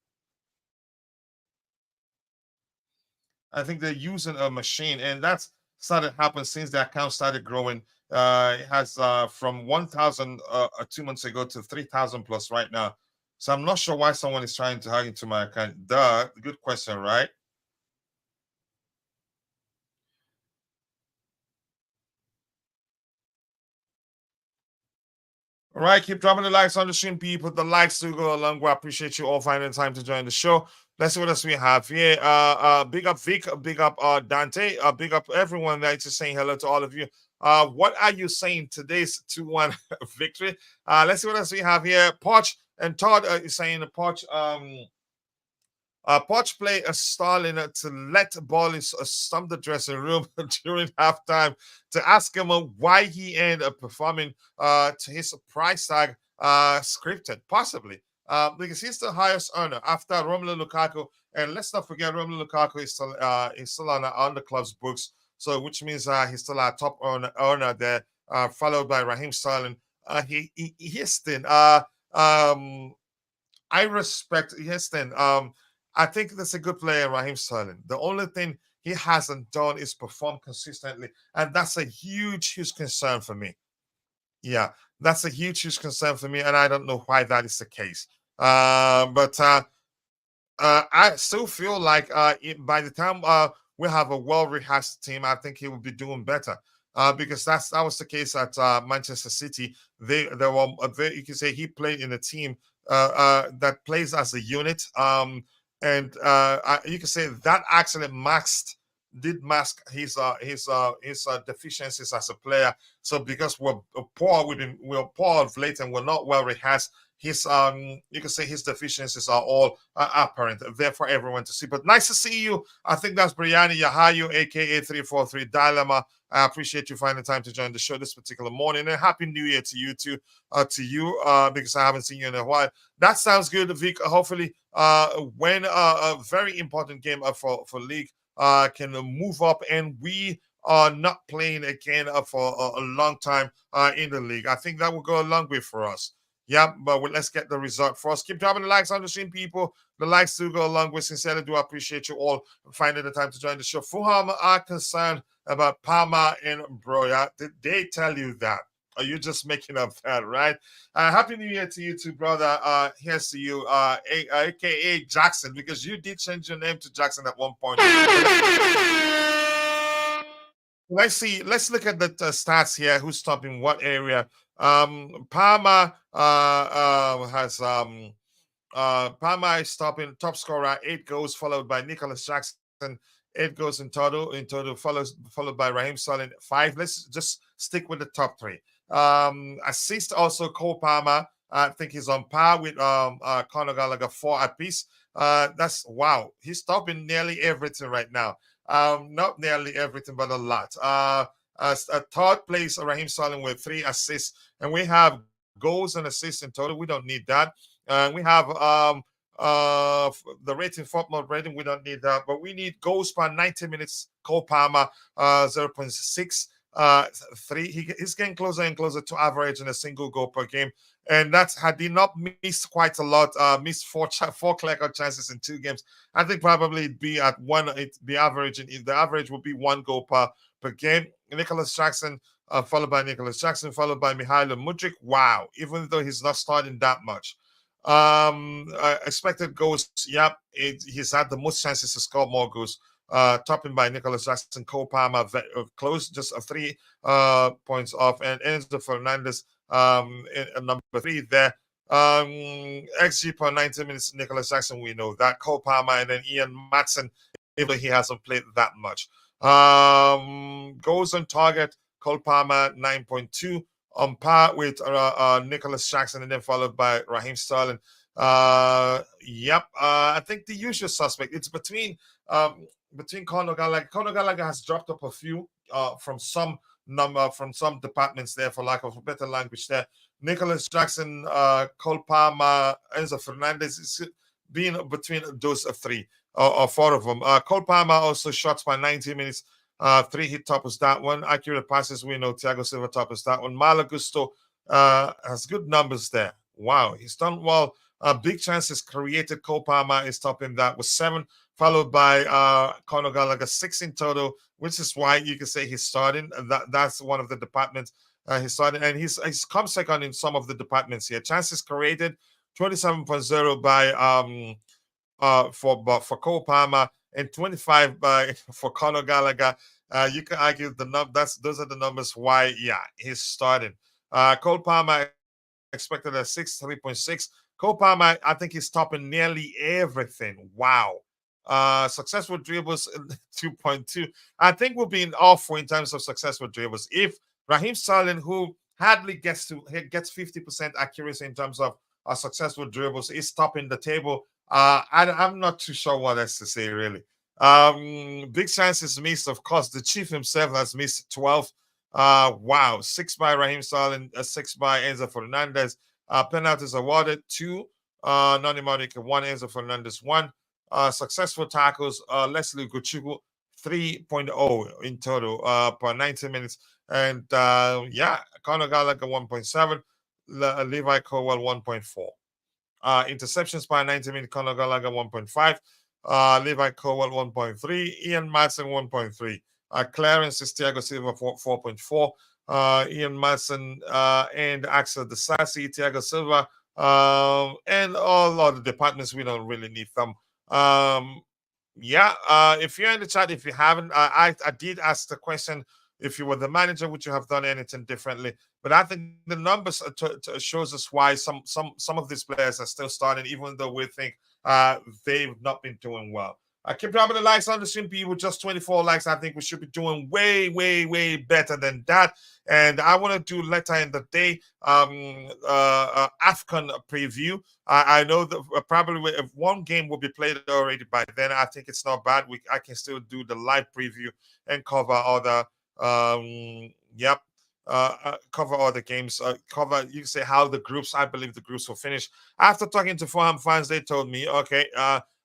I think they're using a machine, and that's started happening since the account started growing. It has from 1,000 2 months ago to 3,000 plus right now. So I'm not sure why someone is trying to hack into my account. Good question, right? All right, keep dropping the likes on the stream, people. The likes do go along. We appreciate you all finding time to join the show. Let's see what else we have here. Big up Vic, big up Dante, big up everyone that's just saying hello to all of you. What are you saying today's 2-1 victory? Let's see what else we have here. Poch and Todd is saying the Poch Poch play a Stalin to let Bollis stump the dressing room during halftime to ask him why he ended up performing to his price tag scripted, possibly. Because he's the highest earner after Romelu Lukaku. And let's not forget, Romelu Lukaku is still on the club's books. So, which means he's still our top earner there, followed by Raheem Sterling. Houston, I respect Houston. I think that's a good player, Raheem Sterling. The only thing he hasn't done is perform consistently, and that's a huge, huge concern for me. Yeah, that's a huge, huge concern for me, and I don't know why that is the case. But I still feel like by the time we have a well rehearsed team, I think he will be doing better. Because that was the case at Manchester City. They were you can say he played in a team that plays as a unit. And you can say that actually mask his deficiencies as a player. So because we're poor of late and we're not well rehearsed, his you can say his deficiencies are all apparent there for everyone to see. But nice to see you. I think that's Brianni Yahayu, aka 343 Dilemma. I appreciate you finding time to join the show this particular morning, and happy new year to you too, because I haven't seen you in a while. That sounds good, Vic. Hopefully when a very important game for league can move up and we are not playing again for a long time in the league. I think that will go a long way for us. Yeah, but let's get the result first. Keep dropping the likes on the stream, people. The likes do go along with. Sincerely, do appreciate you all finding the time to join the show. Fulham are concerned about Palmer and Broya. Did they tell you that? Are you just making up that, right? Happy New Year to you too, brother. Here's to you, aka Jackson, because you did change your name to Jackson at one point. Let's see. Let's look at the stats here. Who's top in what area? Palmer has Palmer is top scorer, 8 goals, followed by Nicholas Jackson, 8 goals in total. Followed by Raheem Sterling, 5. Let's just stick with the top 3. Assist also Cole Palmer. I think he's on par with Conor Gallagher, 4 apiece. That's wow. He's topping nearly everything right now. Not nearly everything, but a lot. As a third place, Raheem Sterling with 3 assists, and we have goals and assists in total. We don't need that. We have the rating, football rating. We don't need that, but we need goals per 90 minutes. Cole Palmer, 0.6. three. He's getting closer and closer to averaging a single goal per game, and that's had he not missed quite a lot, missed four clear-cut chances in 2 games. I think probably it'd be at one. It'd be averaging. The average would be 1 goal per game. Nicholas Jackson, followed by Nicholas Jackson, followed by Mihailo Mudryk. Wow, even though he's not starting that much. Expected goals. Yep, he's had the most chances to score more goals. Topping by Nicholas Jackson, Cole Palmer, close, just a 3 points off, and Enzo Fernandez, in number 3 there. XG per 90 minutes, Nicholas Jackson, we know that. Cole Palmer, and then Ian Matson, even though he hasn't played that much. Goals on target, Cole Palmer 9.2, on par with Nicholas Jackson, and then followed by Raheem Sterling. Yep. I think the usual suspect. It's between Conor Gallagher. Conor Gallagher has dropped up a few from some departments there, for lack of a better language there. Nicholas Jackson, Cole Palmer, Enzo Fernandez is being between those three or 4 of them. Cole Palmer also shots by 90 minutes. 3 hit toppers that one. Accurate passes, we know Thiago Silva toppers that one. Malo Gusto has good numbers there. Wow, he's done well. Big chances created. Cole Palmer is topping that with 7, followed by Conor Gallagher, 6 in total, which is why you can say he's starting. That's one of the departments he's starting, and he's come second in some of the departments here. Chances created, 27.0 by for Cole Palmer, and 25 by for Conor Gallagher. You can argue those are the numbers why he's starting. Cole Palmer expected a 3.6. Cole Palmer, I think he's topping nearly everything. Wow. Successful dribbles 2.2. I think we'll be in awful in terms of successful dribbles. If Raheem Sterling, who hardly gets 50% accuracy in terms of successful dribbles, is topping the table, I'm not too sure what else to say, really. Big chances missed, of course. The chief himself has missed 12. Wow, 6 by Raheem Sterling, 6 by Enzo Fernandez. Penalties awarded, 2. Noni Monica, 1. Enzo Fernandez, 1. Successful tackles, Leslie Guchugu, 3.0 in total per 90 minutes. And Conor Gallagher, 1.7. Levi Cowell, 1.4. Interceptions per 90 minutes, Conor Gallagher, 1.5. Levi Cowell, 1.3. Ian Matson, 1.3. Clarence is Thiago Silva, 4.4. Ian Matson and Axel Desassi, Thiago Silva, and all other departments. We don't really need them. If you're in the chat, if you haven't, I did ask the question: if you were the manager, would you have done anything differently? But I think the numbers shows us why some of these players are still starting, even though we think they've not been doing well. Keep dropping the likes on the stream, people. Just 24 likes. I think we should be doing way, way, way better than that. And I want to do later in the day AFCON preview. I know that probably if one game will be played already by then, I think it's not bad. I can still do the live preview and cover other cover all the games. Cover, you can say how the groups. I believe the groups will finish. After talking to Fulham fans, they told me, okay,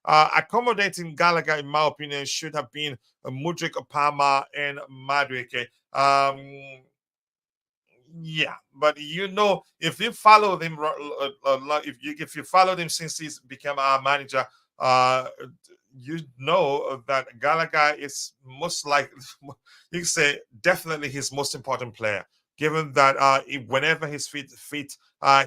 accommodating Gallagher, in my opinion, should have been Mudryk, Palmer, and Madueke. But if you followed him, if you followed him since he's become our manager, you know that Gallagher is most likely, you can say, definitely his most important player, given that whenever he's fit,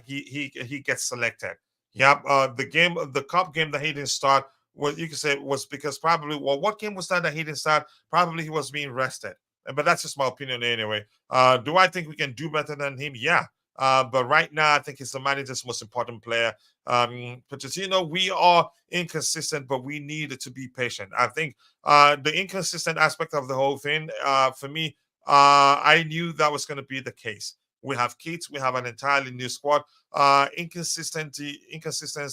he gets selected. The cup game that he didn't start, well, you can say was because probably, what game was that he didn't start? Probably he was being rested. But that's just my opinion anyway. Do I think we can do better than him? Yeah. But right now, I think he's the manager's most important player. Pochettino, we are inconsistent, but we need to be patient. I think the inconsistent aspect of the whole thing, for me, I knew that was going to be the case. We have kids. We have an entirely new squad. Inconsistency.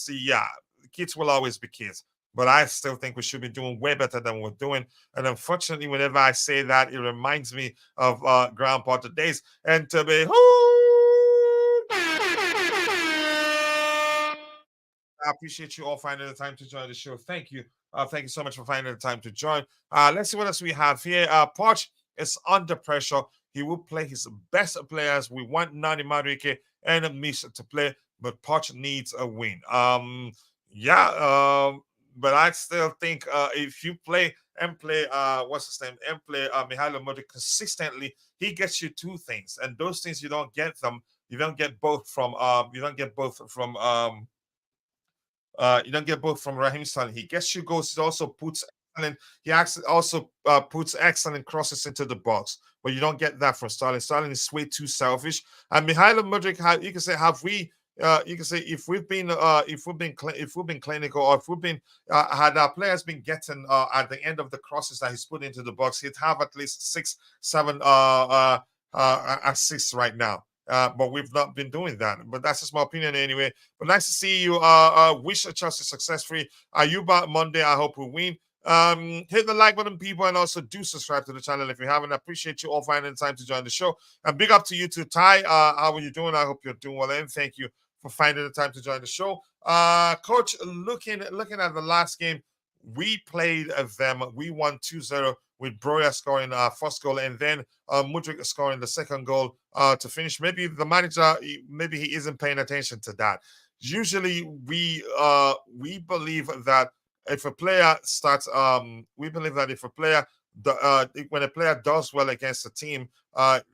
Yeah, kids will always be kids. But I still think we should be doing way better than we're doing. And unfortunately, whenever I say that, it reminds me of Graham Potter days. And to be, I appreciate you all finding the time to join the show. Thank you. Thank you so much for finding the time to join. Let's see what else we have here. Poch is under pressure. he will play his best players. We want Nani Madueke and Misha to play, but Poch needs a win. Yeah, but I still think if you play what's his name and play Mihailo Mudryk consistently, he gets you two things, and those things you don't get both from you don't get both from Raheem Sterling. He gets you goals. He also puts excellent. He also puts excellent crosses into the box, but you don't get that from Sterling. Sterling is way too selfish. And Mihailo Mudryk, you can say, have we? You can say if we've been clinical, or if we've been had our players been getting at the end of the crosses that he's put into the box, he'd have at least 6, 7 assists right now. But we've not been doing that. But that's just my opinion anyway. But nice to see you. Wish Chelsea success free. You back Monday. I hope we win. Hit the like button, people, and also do subscribe to the channel if you haven't. I appreciate you all finding the time to join the show. And big up to you too, Ty. How are you doing? I hope you're doing well, and thank you for finding the time to join the show. Coach, looking at the last game, we played them. We won 2-0 with Broya scoring first goal, and then Mudryk scoring the second goal to finish. Maybe the manager, maybe he isn't paying attention to that. Usually, we believe that if a player starts, we believe that if a player, when a player does well against a team, that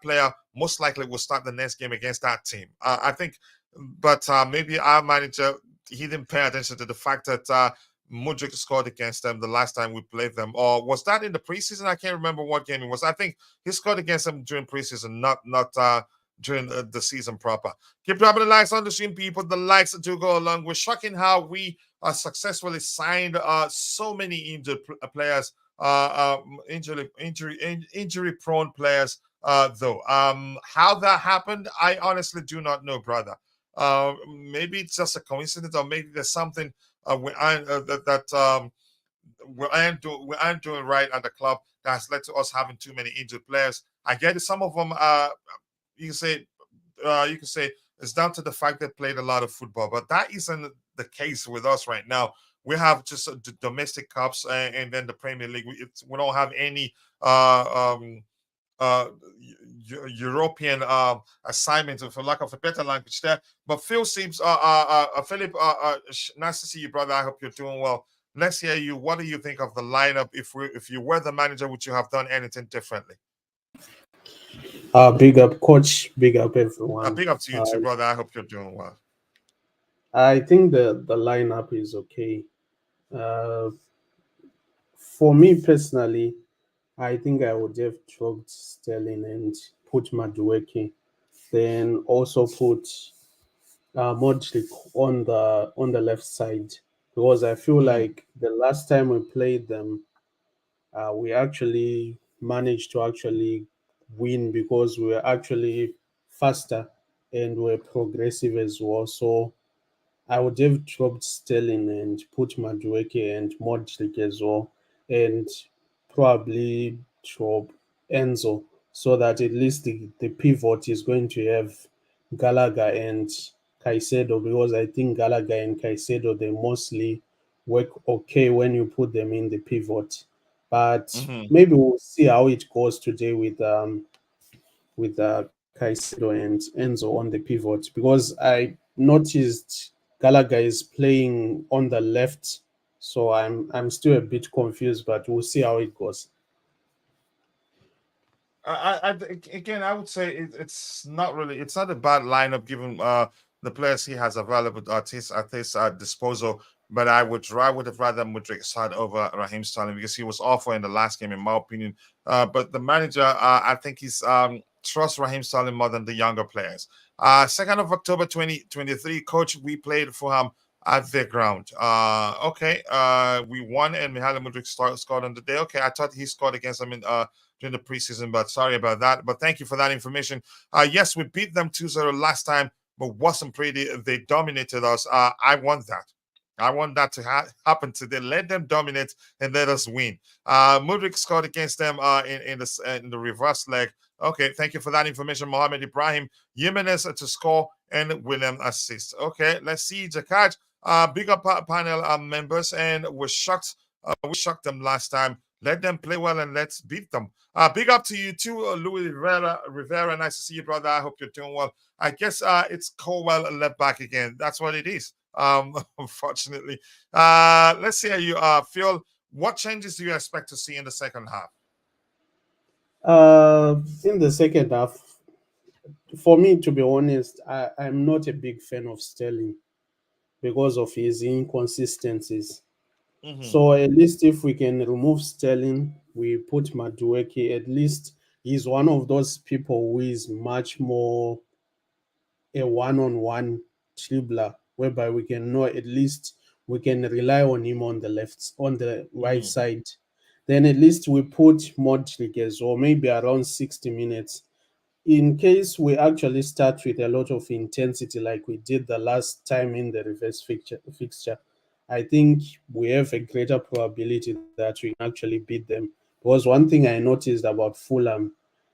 player most likely will start the next game against that team. I think, but maybe our manager, he didn't pay attention to the fact that Mudryk scored against them the last time we played them. Or was that in the preseason? I can't remember what game it was. I think he scored against them during preseason, not during the season proper. Keep dropping the likes on the stream, people. The likes do go along. We're shocking how we successfully signed so many injured players, injury prone players. Though, how that happened, I honestly do not know, brother. Maybe it's just a coincidence, or maybe there's something we aren't doing right at the club that's led to us having too many injured players. I get it. Some of them, you can say it's down to the fact they played a lot of football, but that isn't the case with us right now. We have just the domestic cups, and then the Premier League. We don't have any uh, European assignments, for lack of a better language there. But Phil seems, Philip, nice to see you, brother. I hope you're doing well. Let's hear you. What do you think of the lineup? If you were the manager, would you have done anything differently? Big up, coach. Big up, everyone. Big up to you too, brother. I hope you're doing well. I think the lineup is okay. Uh, for me personally, I think I would have dropped Sterling and put Madueke, then also put Modric on the left side, because I feel Mm, like the last time we played them, we actually managed to actually win because we were actually faster and were progressive as well. So I would have dropped Sterling and put Madueke and Modric as well, and probably drop Enzo, so that at least the pivot is going to have Gallagher and Caicedo, because I think Gallagher and Caicedo, they mostly work okay when you put them in the pivot. But mm-hmm. maybe we'll see how it goes today with Caicedo and Enzo on the pivot, because I noticed Gallagher is playing on the left, so I'm still a bit confused, but we'll see how it goes. Again, I would say it's not a bad lineup given the players he has available at his disposal. But I would have rather Mudryk start over Raheem Sterling because he was awful in the last game, in my opinion. But the manager, I think he's trust Raheem Sterling more than the younger players. 2nd of October 2023, coach, we played Fulham at their ground. Okay, we won and Mihailo Mudryk scored on the day. Okay, I thought he scored against them in during the preseason, but sorry about that. But thank you for that information. Yes, we beat them 2-0 last time, but wasn't pretty. They dominated us. I want that. I want that to happen today. Let them dominate and let us win. Mudryk scored against them in the reverse leg. Okay, thank you for that information, Mohamed Ibrahim. Jimenez to score and William assist. Okay, let's see, Jakaj. Big up panel members, and we shocked them last time. let them play well and let's beat them. Big up to you too, Louis Rivera. Nice to see you, brother. I hope you're doing well. I guess it's Colwell left back again. That's what it is. Unfortunately. Let's see how you feel. What changes do you expect to see in the second half? In the second half, for me, to be honest, I'm not a big fan of Sterling because of his inconsistencies. Mm-hmm. So at least if we can remove Sterling, we put Madueke, at least he's one of those people who is much more a one-on-one dribbler, whereby we can know at least we can rely on him on the right Mm-hmm. side. Then at least we put Modric as well, maybe around 60 minutes in case we actually start with a lot of intensity like we did the last time in the reverse fixture, I think we have a greater probability that we can actually beat them. Because one thing I noticed about Fulham,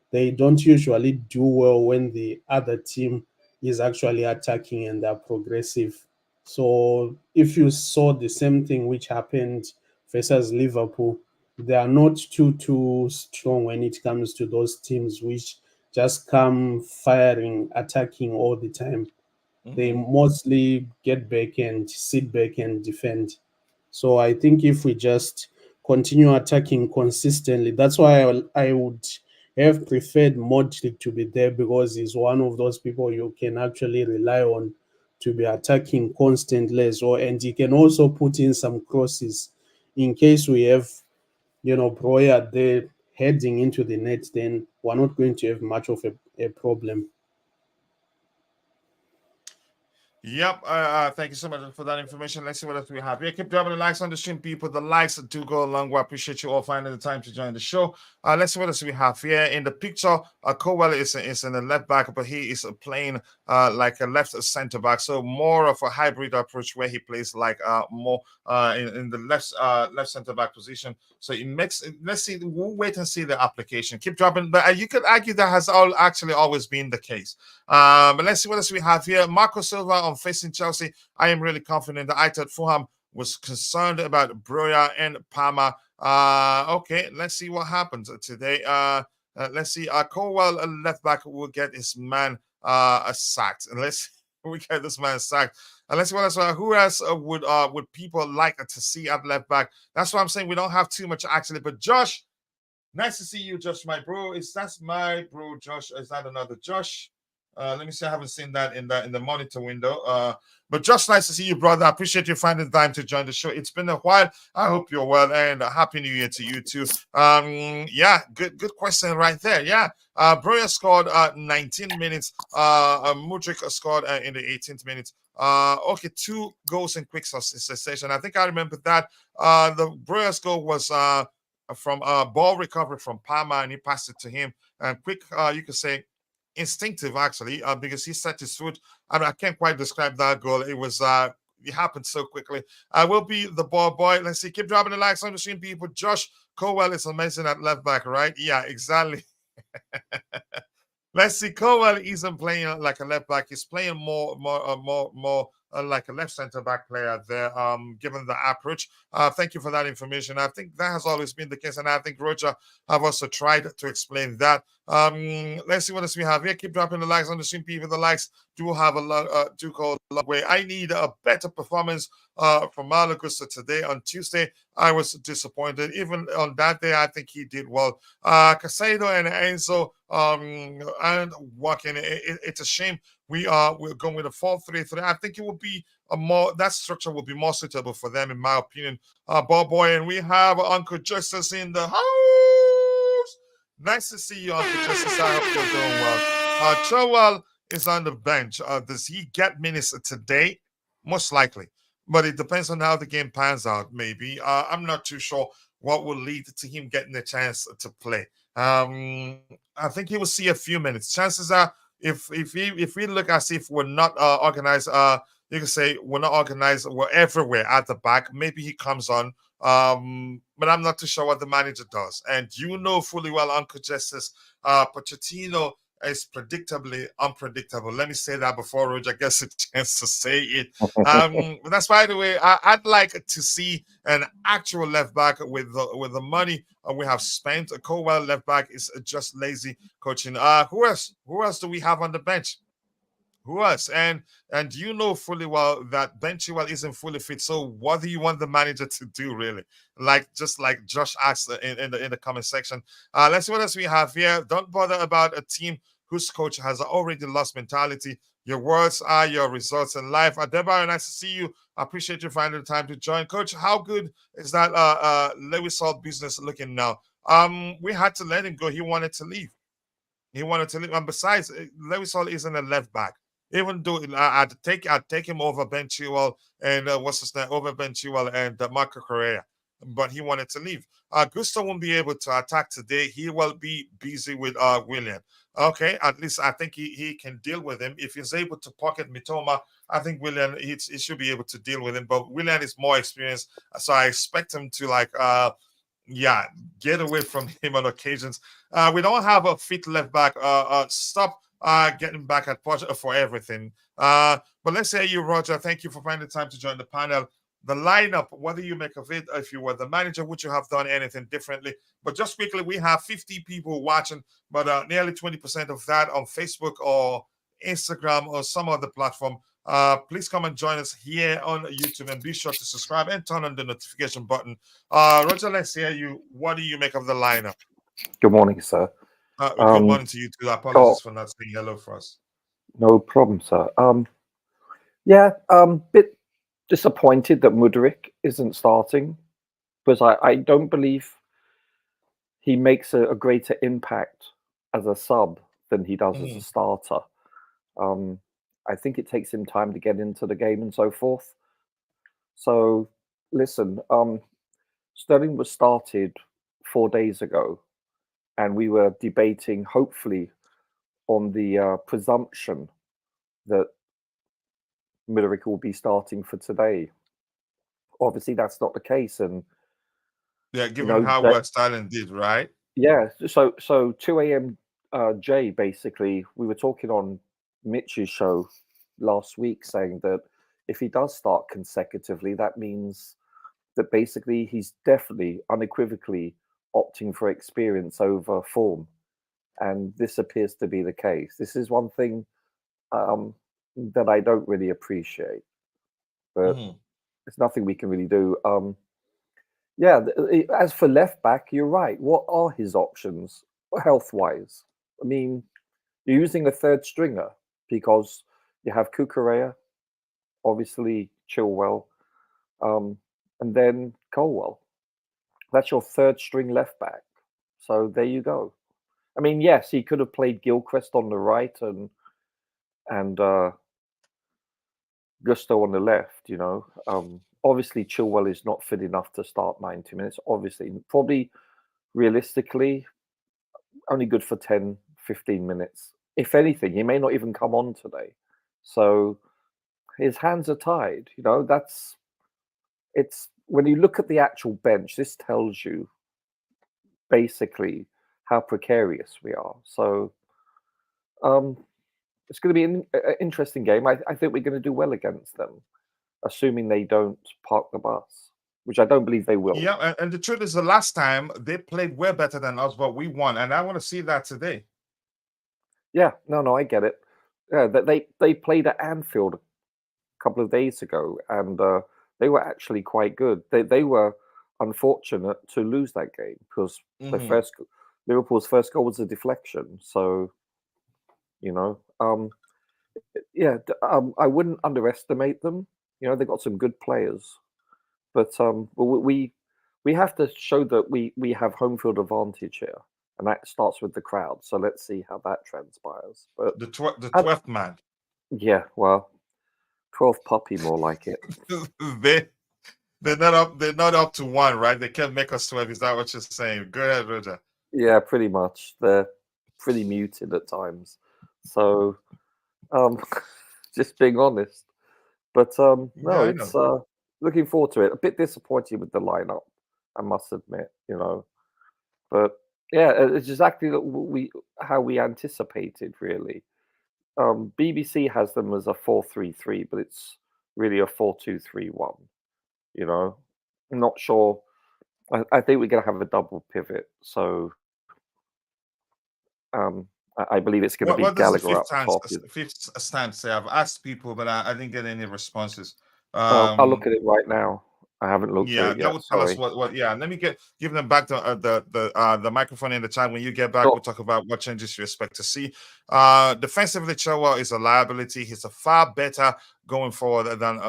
they don't usually do well when the other team is actually attacking and they're progressive. So if you saw the same thing which happened versus Liverpool, they are not too strong when it comes to those teams which just come firing, attacking all the time. They Mm-hmm. mostly get back and sit back and defend. So I think if we just continue attacking consistently, that's why I would have preferred Modric to be there because he's one of those people you can actually rely on to be attacking constantly as well. And he can also put in some crosses in case we have, Breuer there heading into the net, then we're not going to have much of a problem. Yep. Thank you so much for that information. Let's see what else we have here. Keep dropping the likes on the stream, people. The likes do go a long way. I appreciate you all finding the time to join the show. Let's see what else we have here. In the picture, Cowell is in the left back, but he is playing like a left center back. So more of a hybrid approach where he plays like more in the left center back position. So it makes, let's see, we'll wait and see the application. Keep dropping, but you could argue that has actually always been the case. But let's see what else we have here. Marco Silva on facing Chelsea. I am really confident that I thought Fulham was concerned about Breuer and Palmer. Okay, let's see what happens today. Let's see. Colwell, left back, will get his man sacked. And let's we get this man sacked. And let's see what else. Who else would people like to see at left back? That's why I'm saying we don't have too much actually. But Josh, nice to see you, Josh, my bro. That's my bro, Josh? Is that another Josh? Let me see. I haven't seen that in the monitor window. But just nice to see you, brother. I appreciate you finding the time to join the show. It's been a while. I hope you're well, and happy New Year to you too. Yeah, good question right there. Yeah, Breuer scored 19 minutes. Mudryk scored in the 18th minute. Okay, 2 goals in quick succession. I think I remember that. The Breuer's goal was from a ball recovery from Palmer, and he passed it to him. And quick, you could say instinctive actually, because he set his foot. I can't quite describe that goal. It was it happened so quickly. I will be the ball boy. Let's see. Keep dropping the likes on the stream, people. Josh Cowell is amazing at left back, right? Yeah, exactly. Let's see. Cowell isn't playing like a left back. He's playing more like a left center back player there. Given the approach. Thank you for that information. I think that has always been the case, and I think Roger have also tried to explain that. Let's see what else we have here. Keep dropping the likes on the stream, people. The likes do have a long, do go a long way. I need a better performance from Malagusa today. On Tuesday, I was disappointed. Even on that day, I think he did well. Casado and Enzo and walking. It's a shame we're going with a 4-3-3. I think it would be a more that structure will be more suitable for them, in my opinion. Bob Boy, and we have Uncle Justice in the house. Nice to see you, Uncle Justice. I hope you're doing well. Chowell is on the bench. Does he get minutes today? Most likely, but it depends on how the game pans out. Maybe I'm not too sure what will lead to him getting a chance to play. I think he will see a few minutes. Chances are, if we look as if we're not organized, you can say we're not organized. We're everywhere at the back. Maybe he comes on. But I'm not too sure what the manager does. And you know fully well, Uncle Justice, Pochettino is predictably unpredictable. Let me say that before Roger gets a chance to say it. That's by the way, I'd like to see an actual left back with the money we have spent. A Colwell left back is just lazy coaching. Who else? Who else do we have on the bench? Who else? And you know fully well that Ben Chilwell isn't fully fit. So what do you want the manager to do, really? Like just like Josh asked in the comment section. Let's see what else we have here. Don't bother about a team whose coach has already lost mentality. Your words are your results in life. Adebayo, nice to see you. I appreciate you finding the time to join. Coach, how good is that Lewis Hall business looking now? We had to let him go. He wanted to leave. He wanted to leave. And besides, Lewis Hall isn't a left back. Even though I'd take him over Ben Chilwell and what's his name over Ben Chilwell and Marco Correa, but he wanted to leave. Gusto won't be able to attack today. He will be busy with William. Okay, at least I think he can deal with him if he's able to pocket Mitoma. I think William he should be able to deal with him, but William is more experienced, so I expect him to yeah, get away from him on occasions. We don't have a fit left back. Stop getting back at Potter for everything. But let's say you, Roger. Thank you for finding time to join the panel. The lineup, what do you make of it? If you were the manager, would you have done anything differently? But just quickly, we have 50 people watching, but nearly 20% of that on Facebook or Instagram or some other platform. Please come and join us here on YouTube and be sure to subscribe and turn on the notification button. Roger, let's hear you. What do you make of the lineup? Good morning, sir. Good morning to you too. Apologies for not saying hello for us. No problem, sir. Bit disappointed that Mudryk isn't starting because I don't believe he makes a greater impact as a sub than he does as a starter. I think it takes him time to get into the game and so forth. So, listen, Sterling was started 4 days ago, and we were debating, hopefully, on the presumption that Mudryk will be starting for today. Obviously, that's not the case, and yeah, given how well Sterling did, right? Yeah, so 2 a.m. Jay, basically, we were talking on Mitch's show last week, saying that if he does start consecutively, that means that basically he's definitely, unequivocally opting for experience over form. And this appears to be the case. This is one thing that I don't really appreciate, but there's nothing we can really do. As for left back, you're right. What are his options health-wise? I mean, you're using a third stringer because you have Cucurella, obviously Chilwell, and then Colwell. That's your third string left back. So there you go. I mean, yes, he could have played Gilchrist on the right and Gusto on the left. Obviously Chilwell is not fit enough to start 90 minutes. Obviously, probably realistically, only good for 10, 15 minutes. If anything, he may not even come on today. So his hands are tied. It's when you look at the actual bench, this tells you basically how precarious we are. So it's going to be an interesting game. I think we're going to do well against them, assuming they don't park the bus, which I don't believe they will. Yeah, and the truth is, the last time they played way better than us, but we won, and I want to see that today. Yeah, no, I get it. Yeah, they played at Anfield a couple of days ago, and they were actually quite good. They were unfortunate to lose that game because Liverpool's first goal was a deflection. So, I wouldn't underestimate them. They've got some good players, but we have to show that we have home field advantage here, and that starts with the crowd. So let's see how that transpires. But the 12th man. Yeah, well, 12th puppy, more like it. They're not up. They're not up to one, right? They can't make us 12. Is that what you're saying? Go ahead, Roger. Yeah, pretty much. They're pretty muted at times. So, just being honest. But it's looking forward to it. A bit disappointed with the lineup, I must admit. But Yeah, it's exactly how we anticipated, really. BBC has them as a 4-3-3, but it's really a 4-2-3-1. You know, I'm not sure. I think we're going to have a double pivot. So I believe it's going to be What does the Gallagher up top. fifth stand say? I've asked people, but I didn't get any responses. I'll look at it right now. I haven't looked at Yeah, it that yet. would tell us Sorry. what. Yeah, let me give them back the microphone in the chat. When you get back, Sure. we'll talk about what changes you expect to see. Defensively, Chilwell is a liability. He's a far better going forward than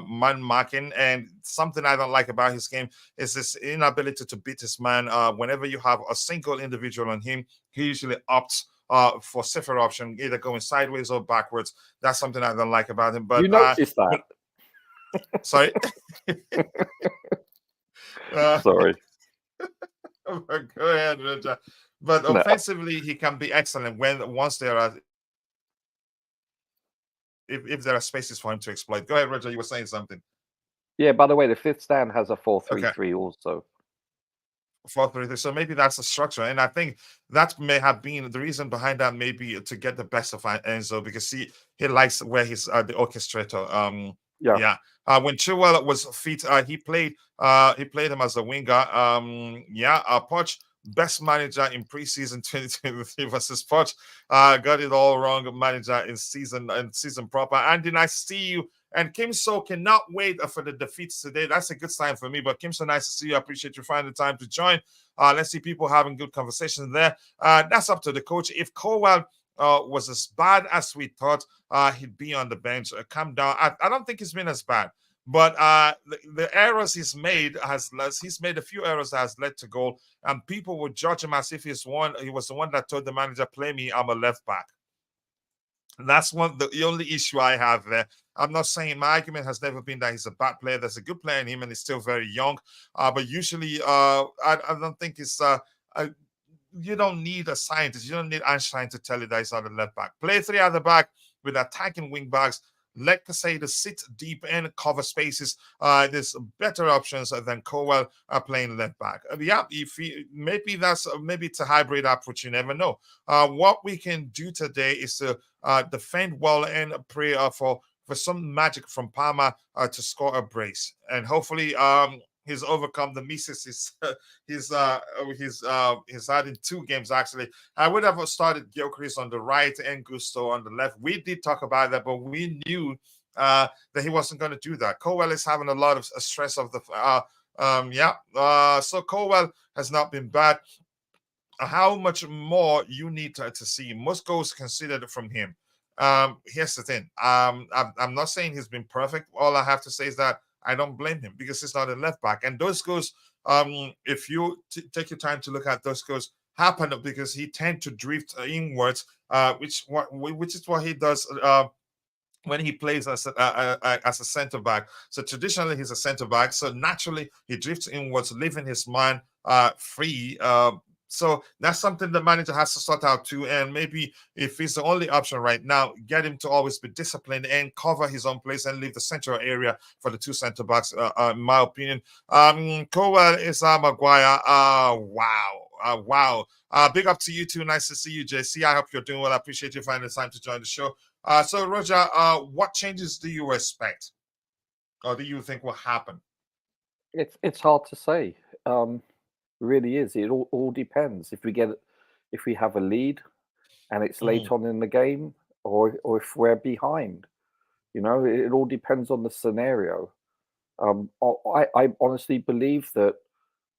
man marking. And something I don't like about his game is this inability to beat his man. Whenever you have a single individual on him, he usually opts for safer option, either going sideways or backwards. That's something I don't like about him. But You noticed that? sorry. Sorry. Go ahead, Roger. But No. offensively, he can be excellent once there are if there are spaces for him to exploit. Go ahead, Roger. You were saying something. Yeah. By the way, the fifth stand has a Okay. 4-3-3 also. 4-3-3. So maybe that's the structure, and I think that may have been the reason behind that. Maybe to get the best of Enzo because he likes where he's the orchestrator. Yeah. When Chilwell was fit, he played him as a winger. Poch, best manager in preseason 2023 versus Poch. Got it all wrong. Manager in season proper. Andy, nice to see you. And Kim So cannot wait for the defeats today. That's a good sign for me. But Kim So, nice to see you. I appreciate you finding the time to join. Let's see people having good conversations there. That's up to the coach. If Colwell was as bad as we thought, he'd be on the bench. Calm down. I don't think he's been as bad. But the errors he's made he's made a few errors that has led to goal, and people would judge him as if he was the one that told the manager, "Play me, I'm a left back." That's the only issue I have there. I'm not saying my argument has never been that he's a bad player. There's a good player in him, and he's still very young. But usually, I don't think it's. You don't need a scientist. You don't need Einstein to tell you that he's not a left back. Play three at the back with attacking wing backs. Let Casado sit deep and cover spaces. There's better options than Cowell playing left back. Maybe it's a hybrid approach. You never know. What we can do today is to defend well and pray for some magic from Palmer to score a brace, and hopefully he's overcome the misses he's had in 2 games. Actually, I would have started Gilchrist on the right and Gusto on the left. We did talk about that, but we knew that he wasn't going to do that. Cowell is having a lot of stress of the so Cowell has not been bad. How much more you need to see? Most goals considered from him. Here's the thing. I'm not saying he's been perfect. All I have to say is that I don't blame him because he's not a left back. And those goals, if you take your time to look at those goals, happen because he tend to drift inwards, which is what he does when he plays as a center back. So traditionally he's a center back. So naturally he drifts inwards, leaving his mind free. So that's something the manager has to sort out too. And maybe if he's the only option right now, get him to always be disciplined and cover his own place and leave the central area for the 2 center backs, in my opinion. Cowell is Maguire. Wow. Big up to you too. Nice to see you, JC. I hope you're doing well. I appreciate you finding the time to join the show. So Roger, what changes do you expect, or do you think will happen? It's hard to say. Really is. It all depends. If we have a lead, and it's late on in the game, or if we're behind. It all depends on the scenario. I honestly believe that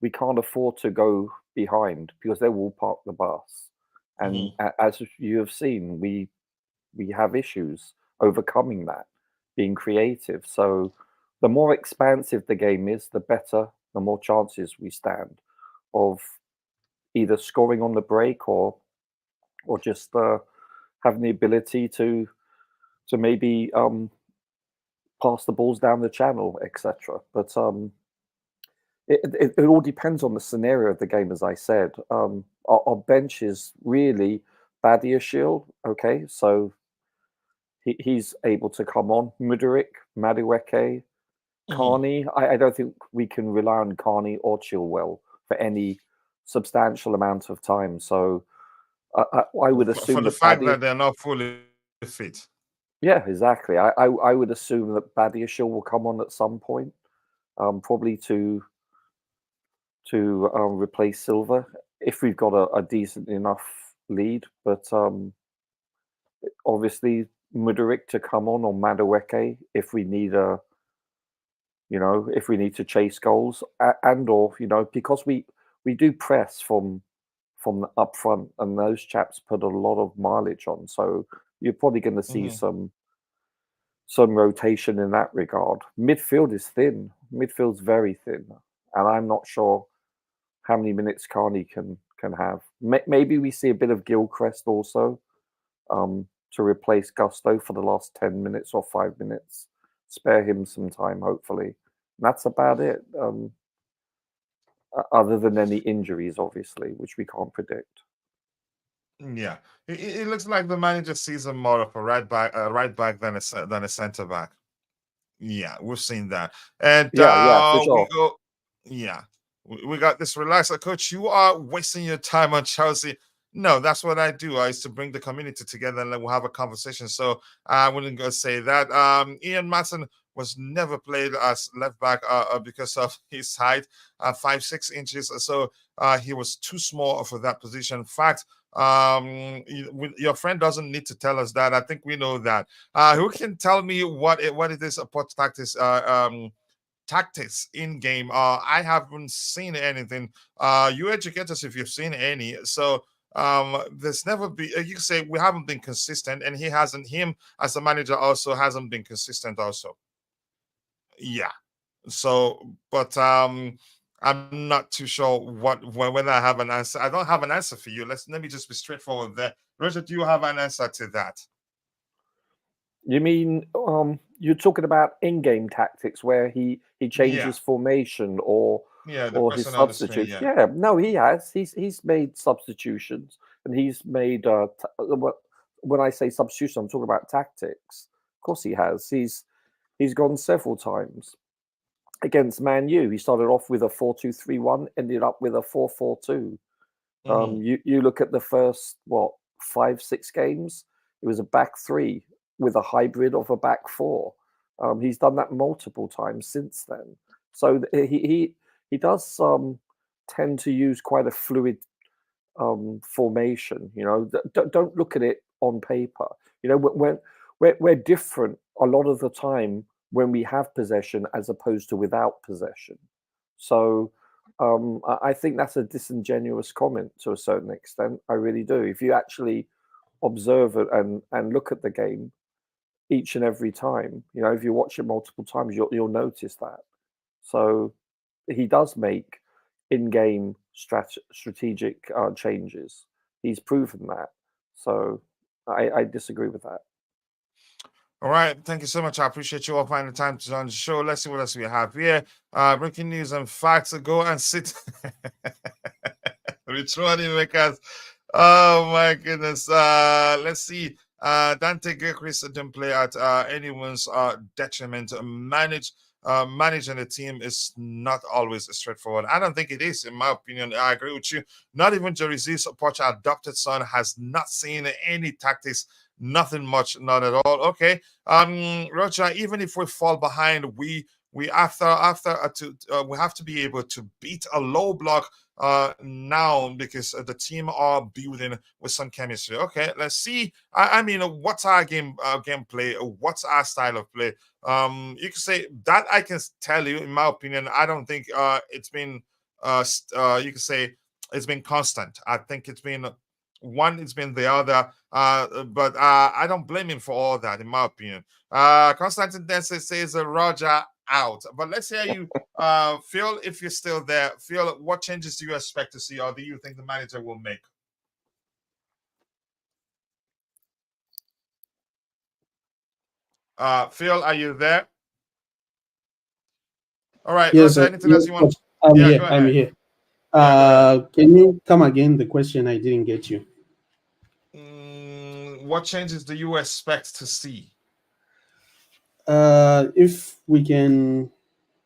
we can't afford to go behind because they will park the bus, and as you have seen, we have issues overcoming that, being creative. So the more expansive the game is, the better, the more chances we stand of either scoring on the break or just having the ability to maybe pass the balls down the channel, etc. But it all depends on the scenario of the game, as I said. Our bench is really Badiashile. Okay, so he's able to come on. Mudryk, Madueke, Carney. I don't think we can rely on Carney or Chilwell for any substantial amount of time. So I would assume for the that fact that they're not fully fit. yeah, exactly. I would assume that Badiashile will come on at some point, probably to replace Silva if we've got a decent enough lead. But obviously Mudryk to come on, or Madueke if we need if we need to chase goals, and or because we do press from the up front, and those chaps put a lot of mileage on. So you're probably going to see some rotation in that regard. Midfield is thin. Midfield's very thin, and I'm not sure how many minutes Carney can have. Maybe we see a bit of Gilchrist also to replace Gusto for the last 10 minutes or 5 minutes. Spare him some time, hopefully. And that's about it. Other than any injuries, obviously, which we can't predict. Yeah, it looks like the manager sees him more of a right back than a center back. Yeah, we've seen that, and yeah, for sure. we go. Yeah, we got this relaxed. Coach, you are wasting your time on Chelsea. No, that's what I do. I used to bring the community together and then we'll have a conversation. So I wouldn't go say that. Ian Matson was never played as left back because of his height, 5'6" inches. So he was too small for that position. In fact, your friend doesn't need to tell us that. I think we know that. Who can tell me what it is about tactics in game? I haven't seen anything. You educate us if you've seen any. So there's never been, you can say we haven't been consistent, and him as a manager also hasn't been consistent also. Yeah. So, but I'm not too sure whether I have an answer. I don't have an answer for you. Let me just be straightforward there. Roger, do you have an answer to that? You mean you're talking about in-game tactics where he changes formation or his substitutes? Yeah, no, he has. He's made substitutions, and he's made when I say substitution, I'm talking about tactics. Of course, he has. He's gone several times against Man U. He started off with a 4-2-3-1, ended up with a 4-4-2. You look at the first 5-6 games. It was a back three with a hybrid of a back four. He's done that multiple times since then. So he does tend to use quite a fluid formation. Don't look at it on paper. When we're different a lot of the time when we have possession as opposed to without possession. So I think that's a disingenuous comment to a certain extent. I really do. If you actually observe it and look at the game each and every time, if you watch it multiple times, you'll notice that. So he does make in-game strategic changes. He's proven that. So I disagree with that. All right. Thank you so much. I appreciate you all finding the time to join the show. Let's see what else we have here. Breaking news and facts. Go and sit. Retroning makers. Oh my goodness. Let's see. Dante Gilchrist didn't play at anyone's detriment. Managing a team is not always straightforward. I don't think it is, in my opinion. I agree with you. Not even Mauricio Pochettino, adopted son, has not seen any tactics. Nothing much, not at all. Okay, Roger. Even if we fall behind, we have to be able to beat a low block now because the team are building with some chemistry. Okay, let's see. I mean, what's our gameplay? What's our style of play? You can say that I can tell you, in my opinion. I don't think it's been you can say it's been constant. I think it's been one, it's been the other, but I don't blame him for all that, in my opinion. Constantine Dempsey says Roger out, but let's hear you, Phil, if you're still there. Phil, what changes do you expect to see, or do you think the manager will make? Phil, are you there? All right, Yes, Roger, anything else you want? I'm Yeah, here. go I'm ahead. here. Yeah, Can you come again? The question, I didn't get you. What changes do you expect to see? If we can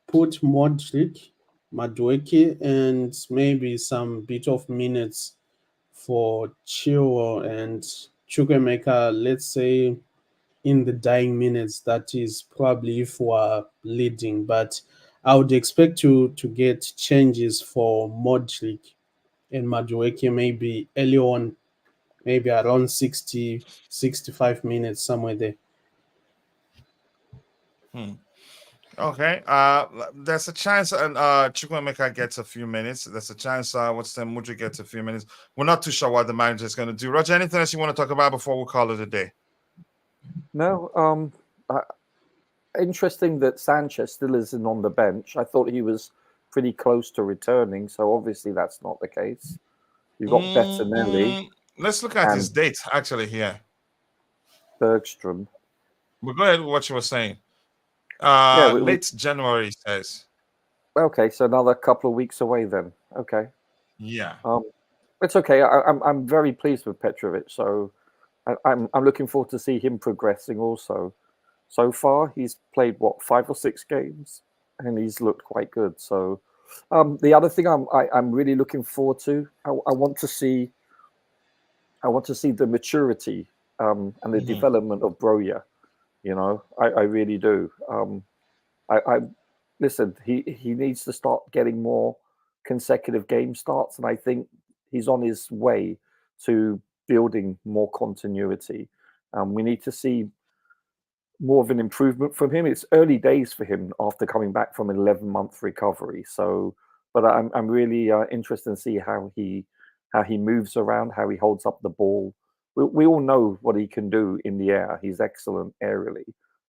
put Modric Madueke, and maybe some bit of minutes for Chilwell and Chukwemeka, let's say in the dying minutes. That is probably if we're leading, but I would expect to get changes for Modric and Madueke maybe early on, maybe around 60, 65 minutes, somewhere there. Okay. There's a chance, and Chukwemeka gets a few minutes. There's a chance. What's the Mudri gets a few minutes. We're not too sure what the manager is going to do. Roger, anything else you want to talk about before we call it a day? No. Interesting that Sanchez still isn't on the bench. I thought he was pretty close to returning, so obviously that's not the case. You've got Bettinelli. Let's look at his date actually here. Bergstrom. But go ahead with what you were saying. Late January, it says. Okay, so another couple of weeks away then. Okay. Yeah. It's okay. I'm very pleased with Petrovic, so I'm looking forward to see him progressing also. So far, he's played 5 or 6 games, and he's looked quite good. So, the other thing I'm really looking forward to, I want to see the maturity and the development of Broja. You know, I really do. I listen. He needs to start getting more consecutive game starts, and I think he's on his way to building more continuity. We need to see more of an improvement from him. It's early days for him after coming back from an 11-month recovery. So, but I'm really interested to see how he moves around, how he holds up the ball. We all know what he can do in the air. He's excellent aerially.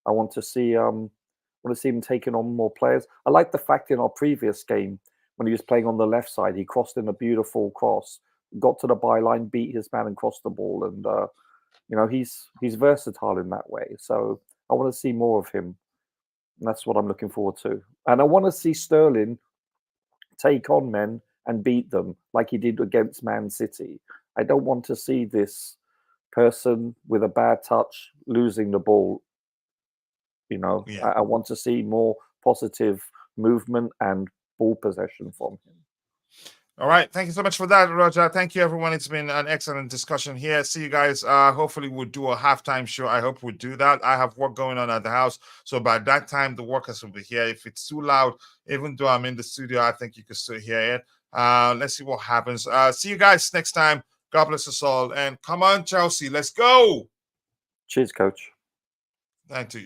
I want to see him taking on more players. I like the fact in our previous game when he was playing on the left side, he crossed in a beautiful cross, got to the byline, beat his man, and crossed the ball. And he's versatile in that way. So I want to see more of him. And that's what I'm looking forward to. And I want to see Sterling take on men and beat them like he did against Man City. I don't want to see this person with a bad touch losing the ball. Yeah. I want to see more positive movement and ball possession from him. All right. Thank you so much for that, Roger. Thank you, everyone. It's been an excellent discussion here. See you guys. Hopefully, we'll do a halftime show. I hope we'll do that. I have work going on at the house. So by that time, the workers will be here. If it's too loud, even though I'm in the studio, I think you can still hear it. Let's see what happens. See you guys next time. God bless us all. And come on, Chelsea. Let's go. Cheers, coach. Thank you.